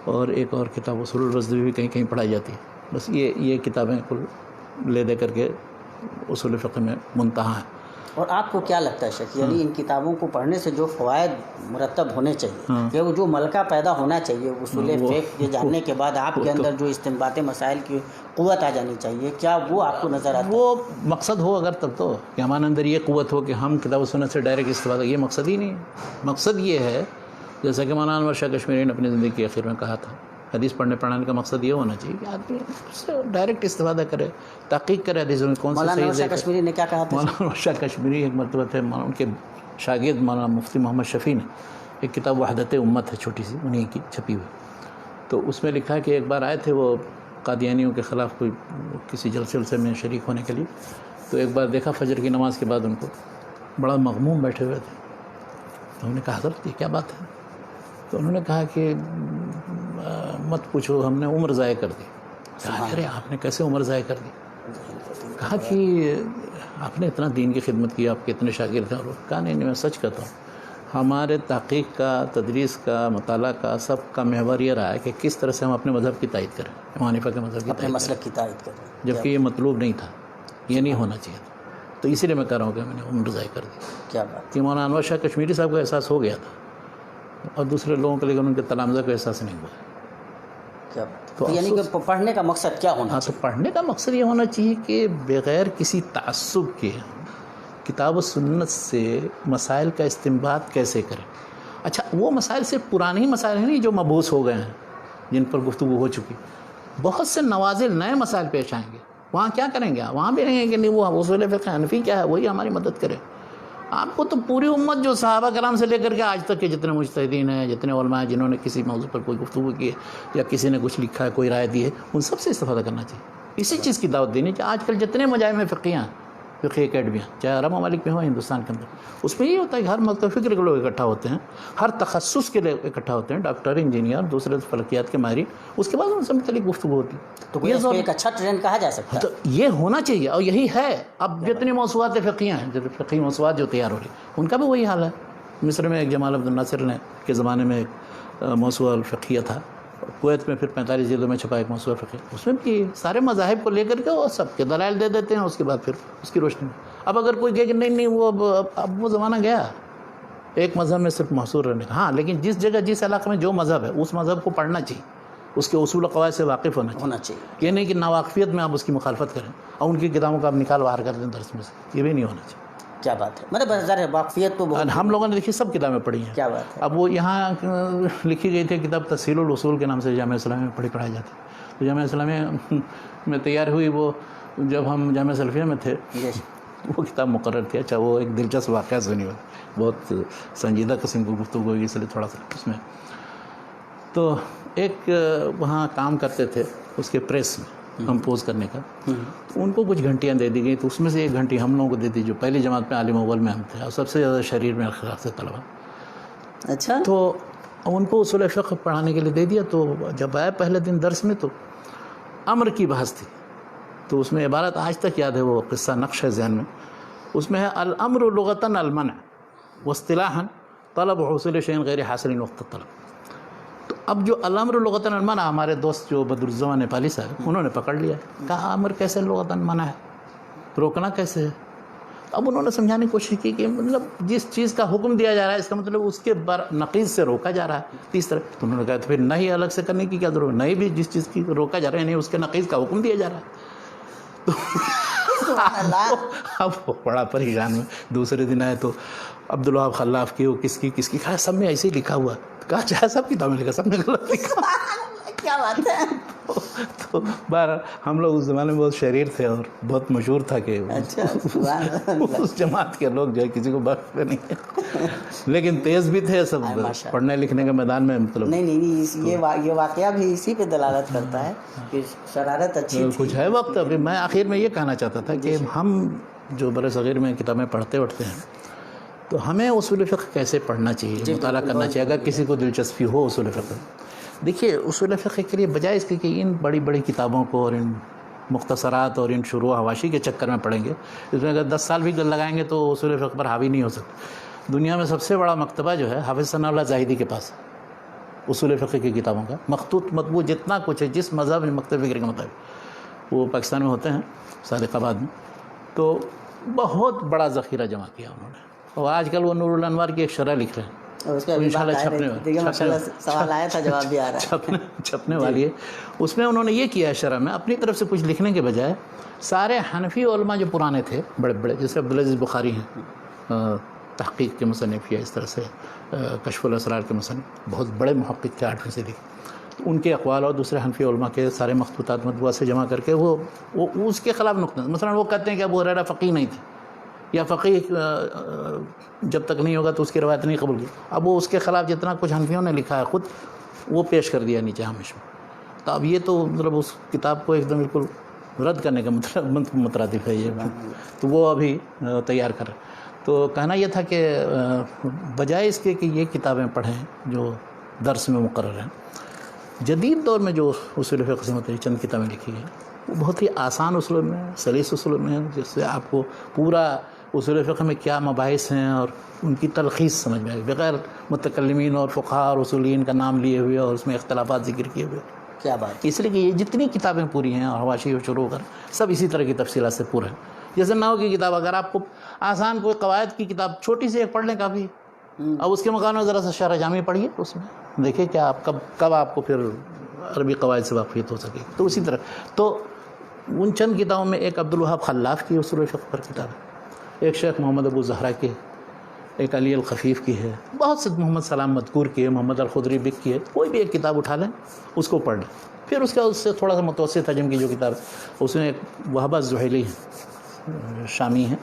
اور ایک اور کتاب اصول الرزوی بھی کہیں کہیں پڑھائی جاتی ہے. بس یہ کتابیں کل لے دے کر کے اصول فقہ میں منتہا ہیں. اور آپ کو کیا لگتا ہے شیخ، یعنی ان کتابوں کو پڑھنے سے جو فوائد مرتب ہونے چاہیے، یا وہ جو ملکہ پیدا ہونا چاہیے اصول فقہ یہ جاننے کے بعد آپ کے اندر جو استنباط مسائل کی قوت آ جانی چاہیے، کیا وہ آپ کو نظر آتا ہے؟ وہ مقصد ہو اگر تب تو، کہ ہمارے اندر یہ قوت ہو کہ ہم کتاب و سنت سے ڈائریکٹ استفادہ، یہ مقصد ہی نہیں ہے. مقصد یہ ہے جیسا کہ مولانا انور شاہ کشمیری نے اپنی زندگی کے آخر میں کہا تھا، حدیث پڑھنے پڑھانے کا مقصد یہ ہونا چاہیے کہ آدمی اس سے ڈائریکٹ استفادہ کرے، تحقیق کرے حدیثوں میں کون سی صحیح ہے. مولانا انور شاہ کشمیری نے کیا کہا تھا؟ مولانا انور شاہ کشمیری ایک مرتبہ تھے، ان کے شاگرد مولانا مفتی محمد شفیع نے ایک کتاب وحدت امت ہے چھوٹی سی، انہیں کی چھپی ہوئی، تو اس میں لکھا ہے کہ ایک بار آئے تھے وہ قادیانیوں کے خلاف کوئی کسی جلسے میں شریک ہونے کے لیے. تو ایک بار دیکھا فجر کی نماز کے بعد ان کو بڑا مغموم بیٹھے ہوئے تھے. تو انہوں نے کہا حضرت یہ کیا بات ہے؟ تو انہوں نے کہا کہ مت پوچھو، ہم نے عمر ضائع کر دی. کہا ارے آپ نے کیسے عمر ضائع کر دی؟ کہا کہ آپ نے اتنا دین کی خدمت کی، آپ کے اتنے شاگرد ہیں. اور کہا نہیں میں سچ کہتا ہوں، ہمارے تحقیق کا، تدریس کا، مطالعہ کا سب کا محور یہ رہا ہے کہ کس طرح سے ہم اپنے مذہب کی تائید کریں، امام حنیفہ کے مذہب کی اپنے مسلک کی تائید کریں، جبکہ یہ مطلوب نہیں تھا، یہ نہیں ہونا چاہیے تھا. تو اسی لیے میں کہہ رہا ہوں کہ میں نے عمر ضائع کر دی. کیا بات، کہ مولانا انور شاہ کشمیری صاحب کو احساس ہو گیا تھا، اور دوسرے لوگوں کے لیکن ان کے تلامذہ کو احساس نہیں ہوا. کیا بات، تو یعنی کہ پڑھنے کا مقصد کیا ہونا چاہیے؟ تو پڑھنے کا مقصد یہ ہونا چاہیے کہ بغیر کسی تعصب کے کتاب و سنت سے مسائل کا استنباط کیسے کریں. اچھا وہ مسائل صرف پرانے ہی مسائل ہیں نہیں جو مبعوث ہو گئے ہیں، جن پر گفتگو ہو چکی، بہت سے نوازل نئے مسائل پیش آئیں گے. وہاں کیا کریں گے؟ وہاں بھی نہیں کہ نہیں وہ اصول فقہ حنفی کیا ہے وہی ہماری مدد کرے. آپ کو تو پوری امت جو صحابہ کرام سے لے کر کے آج تک کے جتنے مجتہدین ہیں، جتنے علماء ہیں جنہوں نے کسی موضوع پر کوئی گفتگو کی ہے یا کسی نے کچھ لکھا ہے، کوئی رائے دی ہے، ان سب سے استفادہ کرنا چاہیے. اسی چیز کی دعوت دینی چاہیے. آج کل جتنے مجامع فقیہ ہیں فقہ اکیڈمیاں چاہے عرب ممالک میں ہو ہندوستان کے اندر، اس میں یہ ہوتا ہے کہ ہر مکتب فکر کے لوگ اکٹھا ہوتے ہیں، ہر تخصص کے لیے اکٹھا ہوتے ہیں، ڈاکٹر، انجینئر، دوسرے فلکیات کے ماہرین، اس کے بعد ان سے متعلق گفتگو ہوتی ہے. تو کوئی اس کو ایک اچھا ٹرینڈ کہا جا سکتا ہے. تو یہ ہونا چاہیے، اور یہی ہے. اب جتنی موضوعات فقہیہ ہیں، جو فقہی موضوعات جو تیار ہو رہی ان کا بھی وہی حال ہے. مصر میں ایک جمال عبد الناصر نے کے زمانے میں ایک موضوع الفقہیہ تھا، کویت میں پھر 45 جلدوں میں چھپا ایک موضوع فقہ، اس میں بھی سارے مذاہب کو لے کر کے وہ سب کے دلائل دے دیتے ہیں، اس کے بعد پھر اس کی روشنی میں اب اگر کوئی کہے کہ نہیں وہ اب وہ زمانہ گیا ایک مذہب میں صرف محصور رہنے کا. ہاں لیکن جس جگہ جس علاقے میں جو مذہب ہے اس مذہب کو پڑھنا چاہیے، اس کے اصول و قواعد سے واقف ہونا چاہیے. یہ نہیں کہ ناواقفیت میں آپ اس کی مخالفت کریں اور ان کی کتابوں کا آپ نکال باہر کر دیں درس میں سے، یہ بھی نہیں ہونا چاہیے. کیا بات ہے، مطلب ظاہر ہے واقفیت تو بہت. ہم لوگوں نے دیکھی سب کتابیں پڑھی ہیں. کیا بات ہے. اب وہ یہاں لکھی گئی تھی کتاب تسہیل الاصول کے نام سے جامعہ اسلامیہ میں پڑھائی جاتی ہے. تو جامعہ اسلامیہ میں تیار ہوئی وہ، جب ہم جامعہ سلفیہ میں تھے وہ کتاب مقرر تھی. اچھا وہ ایک دلچسپ واقعہ سنی ہو، بہت سنجیدہ قسم کی گفتگو ہوئی اس لیے تھوڑا سا اس میں. تو ایک وہاں کام کرتے تھے اس کے پریس میں کمپوز کرنے کا، ان کو کچھ گھنٹیاں دے دی گئی، تو اس میں سے ایک گھنٹی ہم لوگوں کو دے دی جو پہلی جماعت میں عالم اول میں ہم تھے اور سب سے زیادہ شریر میں اخلاق سے طلبا. اچھا. تو ان کو اصول فقہ پڑھانے کے لیے دے دیا. تو جب آئے پہلے دن درس میں تو امر کی بحث تھی، تو اس میں عبارت آج تک یاد ہے، وہ قصہ نقش ہے ذہن میں. اس میں ہے الامر لغتاً المنع واصطلاحاً طلب حصول شیء غیر حاصل وقت الطلب. تو اب جو الامر لغتاً المنع، ہمارے دوست جو بدرالزمان نیپالی صاحب انہوں نے پکڑ لیا، کہا امر کیسے لغتاً منع ہے، روکنا کیسے ہے. اب انہوں نے سمجھانے کی کوشش کی کہ مطلب جس چیز کا حکم دیا جا رہا ہے اس کا مطلب اس کے نقیض سے روکا جا رہا ہے. تیس طرح تو انہوں نے کہا تو پھر نہیں الگ سے کرنے کی کیا ضرورت، نہیں بھی جس چیز کی روکا جا رہا ہے نہیں اس کے نقیض کا حکم دیا جا رہا ہے. اب وہ بڑا پریشان میں. دوسرے دن آئے تو عبدالوہاب خلاف کی وہ کس کی کہا سب میں ایسے ہی لکھا ہوا ہے. کہا چاہے سب کتاب میں لکھا، سب نے غلط لکھا. کیا بات ہے. تو بہرحال ہم لوگ اس زمانے میں بہت شریر تھے اور بہت مشہور تھا کہ اس جماعت کے لوگ جو ہے کسی کو بخشتے نہیں، لیکن تیز بھی تھے سب پڑھنے لکھنے کے میدان میں. مطلب نہیں یہ واقعہ بھی اسی پہ دلالت کرتا ہے کہ شرارت اچھی کچھ ہے وقت. ابھی میں آخر میں یہ کہنا چاہتا تھا کہ ہم جو بر صغیر میں کتابیں پڑھتے ہیں تو ہمیں اصول فقہ کیسے پڑھنا چاہیے، مطالعہ کرنا چاہیے اگر کسی کو دلچسپی ہو اصول فقہ. دیکھیے اصول فقہ کے لیے بجائے اس کے کہ ان بڑی بڑی کتابوں کو اور ان مختصرات اور ان شروع حواشی کے چکر میں پڑھیں گے، اس میں اگر 10 سال بھی لگائیں گے تو اصول فقہ پر حاوی نہیں ہو سکتے. دنیا میں سب سے بڑا مکتبہ جو ہے حافظ ثناء اللہ زاہدی کے پاس اصول فقہ کی کتابوں کا مخطوط مطبوع جتنا کچھ ہے جس مذہب مکتب فکر کے مطابق، وہ پاکستان میں ہوتے ہیں صادق آباد میں. تو بہت بڑا ذخیرہ جمع کیا انہوں نے، اور آج کل وہ نور الانوار کی ایک شرح لکھ رہے ہیں، چھپنے والی ہے. اس میں انہوں نے یہ کیا ہے شرح میں اپنی طرف سے کچھ لکھنے کے بجائے سارے حنفی علماء جو پرانے تھے بڑے بڑے، جیسے عبدالعزیز بخاری ہیں تحقیق کے مصنف، یا اس طرح سے کشف الاسرار کے مصنف، بہت بڑے محقق تھے 8ویں صدی کے. ان کے اقوال اور دوسرے حنفی علماء کے سارے مخطوطات مطبوعات سے جمع کر کے وہ اس کے خلاف نقطہ، مثلا وہ کہتے ہیں کہ ابو ہریرہ فقیہ نہیں تھے، یا فقیہ جب تک نہیں ہوگا تو اس کی روایت نہیں قبول کی. اب وہ اس کے خلاف جتنا کچھ حنفیوں نے لکھا ہے خود وہ پیش کر دیا نیچے ہامش میں. تو اب یہ تو مطلب اس کتاب کو ایک دم بالکل رد کرنے کا مترادف ہے یہ. تو وہ ابھی تیار کر. تو کہنا یہ تھا کہ بجائے اس کے کہ یہ کتابیں پڑھیں جو درس میں مقرر ہیں، جدید دور میں جو اصول فقہ سے متعلق چند کتابیں لکھی ہیں وہ بہت ہی آسان اسلوب میں، سلیس اسلوب میں، جس سے آپ کو پورا اصول فقہ میں کیا مباحث ہیں اور ان کی تلخیص سمجھ میں آئے، بغیر متکلمین اور فقہاء اور اصولین کا نام لیے ہوئے اور اس میں اختلافات ذکر کیے ہوئے. کیا بات. اس لیے کہ یہ جتنی کتابیں پوری ہیں اور حواشی شروع کر سب اسی طرح کی تفصیلات سے پورے ہیں. جیسے نحو کی کتاب، اگر آپ کو آسان کوئی قواعد کی کتاب چھوٹی سی ایک پڑھ لیں کافی، اب اس کے مقام میں ذرا سا شرح جامی پڑھیے، اس میں دیکھیں کہ آپ کب آپ کو پھر عربی قواعد سے واقفیت ہو سکے. تو اسی طرح تو ان چند کتابوں میں ایک عبدالوہاب خلاف کی اصول فقہ پر کتاب ہے، ایک شیخ محمد ابو زہرا کی، ایک علی الخفیف کی ہے، بہت سے محمد سلام مذکور کی ہے، محمد الخدری بک کی ہے. کوئی بھی ایک کتاب اٹھا لیں اس کو پڑھ لیں. پھر اس سے تھوڑا سا متوسط حجم کی جو کتاب ہے اس میں ایک وہبہ الزحیلی ہے، شامی ہیں،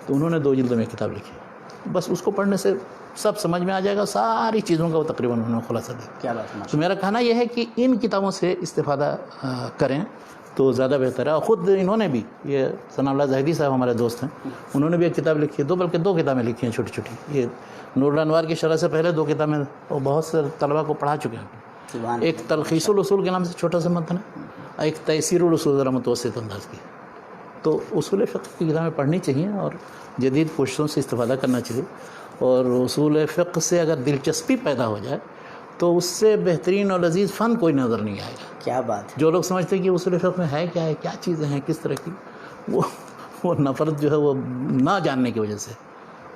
تو انہوں نے 2 جلدوں میں کتاب لکھی. بس اس کو پڑھنے سے سب سمجھ میں آ جائے گا، ساری چیزوں کا وہ تقریباً انہوں نے خلاصہ دیا. کیا بات ہے. تو میرا کہنا یہ ہے کہ ان کتابوں سے استفادہ کریں تو زیادہ بہتر ہے. اور خود انہوں نے بھی، یہ ثناء اللہ زاہدی صاحب ہمارے دوست ہیں، انہوں نے بھی ایک کتاب لکھی ہے، بلکہ 2 کتابیں لکھی ہیں چھوٹی چھوٹی. یہ نور الانوار کی شرح سے پہلے 2 کتابیں وہ بہت سے طلباء کو پڑھا چکے ہیں. ایک تلخیص الاصول کے نام سے چھوٹا سا متن ہے، ایک تیسیر الاصول ذرا متوسط انداز کی. تو اصول فقہ کی کتابیں پڑھنی چاہیے اور جدید کوششوں سے استفادہ کرنا چاہیے. اور اصول فقہ سے اگر دلچسپی پیدا ہو جائے تو اس سے بہترین اور لذیذ فن کوئی نظر نہیں آئے گا. کیا بات ہے. جو لوگ سمجھتے ہیں کہ اصول فقہ میں ہے کیا چیزیں ہیں، کس طرح کی، وہ نفرت جو ہے وہ نہ جاننے کی وجہ سے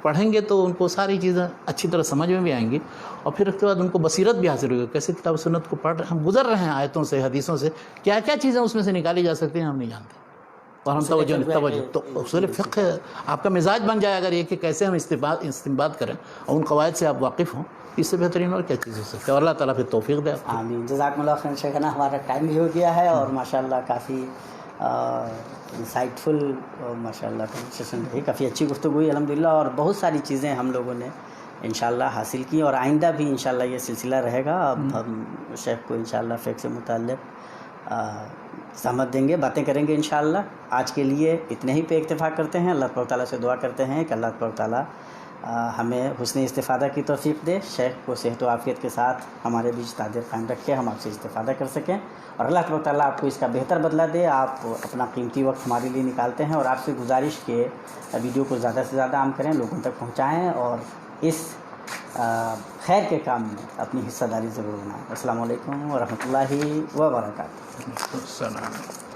پڑھیں گے تو ان کو ساری چیزیں اچھی طرح سمجھ میں بھی آئیں گی، اور پھر اس کے بعد ان کو بصیرت بھی حاصل ہوگی. کیسے کتاب سنت کو پڑھ رہے ہم گزر رہے ہیں آیتوں سے، حدیثوں سے، کیا چیزیں اس میں سے نکالی جا سکتی ہیں ہم نہیں جانتے. اور ہم توجہ تو اصول فقہ آپ کا مزاج بن جائے اگر یہ کہ کیسے ہم استنباط کریں اور ان قواعد سے آپ واقف ہوں، اس سے بہترین اور کیا چیز ہو سکتی ہے. اور اللہ تعالیٰ پھر توفیق دے آپ کو. آمین. جزاکم اللہ خیر شیخنا. ہمارا ٹائم بھی ہو گیا ہے اور ماشاءاللہ کافی انسائٹ فل ماشاءاللہ کنورسیشن رہی، کافی اچھی گفتگو ہوئی الحمدللہ، اور بہت ساری چیزیں ہم لوگوں نے انشاءاللہ حاصل کی، اور آئندہ بھی انشاءاللہ یہ سلسلہ رہے گا. اب ہم شیخ کو انشاءاللہ فقہ سے متعلق سمجھ دیں گے، باتیں کریں گے انشاءاللہ. آج کے لیے اتنے ہی پہ اکتفا کرتے ہیں. اللہ تبارک تعالیٰ سے دعا کرتے ہیں کہ اللہ تبارک تعالیٰ ہمیں حسن استفادہ کی توفیق دے. شیخ کو صحت و عافیت کے ساتھ ہمارے بیچ تعدیر قائم رکھے، ہم آپ سے استفادہ کر سکیں، اور اللہ تبارک تعالیٰ آپ کو اس کا بہتر بدلہ دے. آپ اپنا قیمتی وقت ہمارے لیے نکالتے ہیں، اور آپ سے گزارش کہ ویڈیو کو زیادہ سے زیادہ عام کریں، لوگوں تک پہنچائیں، اور اس خیر کے کام میں اپنی حصہ داری ضرور بنائیں. السلام علیکم ورحمۃ اللہ وبرکاتہ. السلام.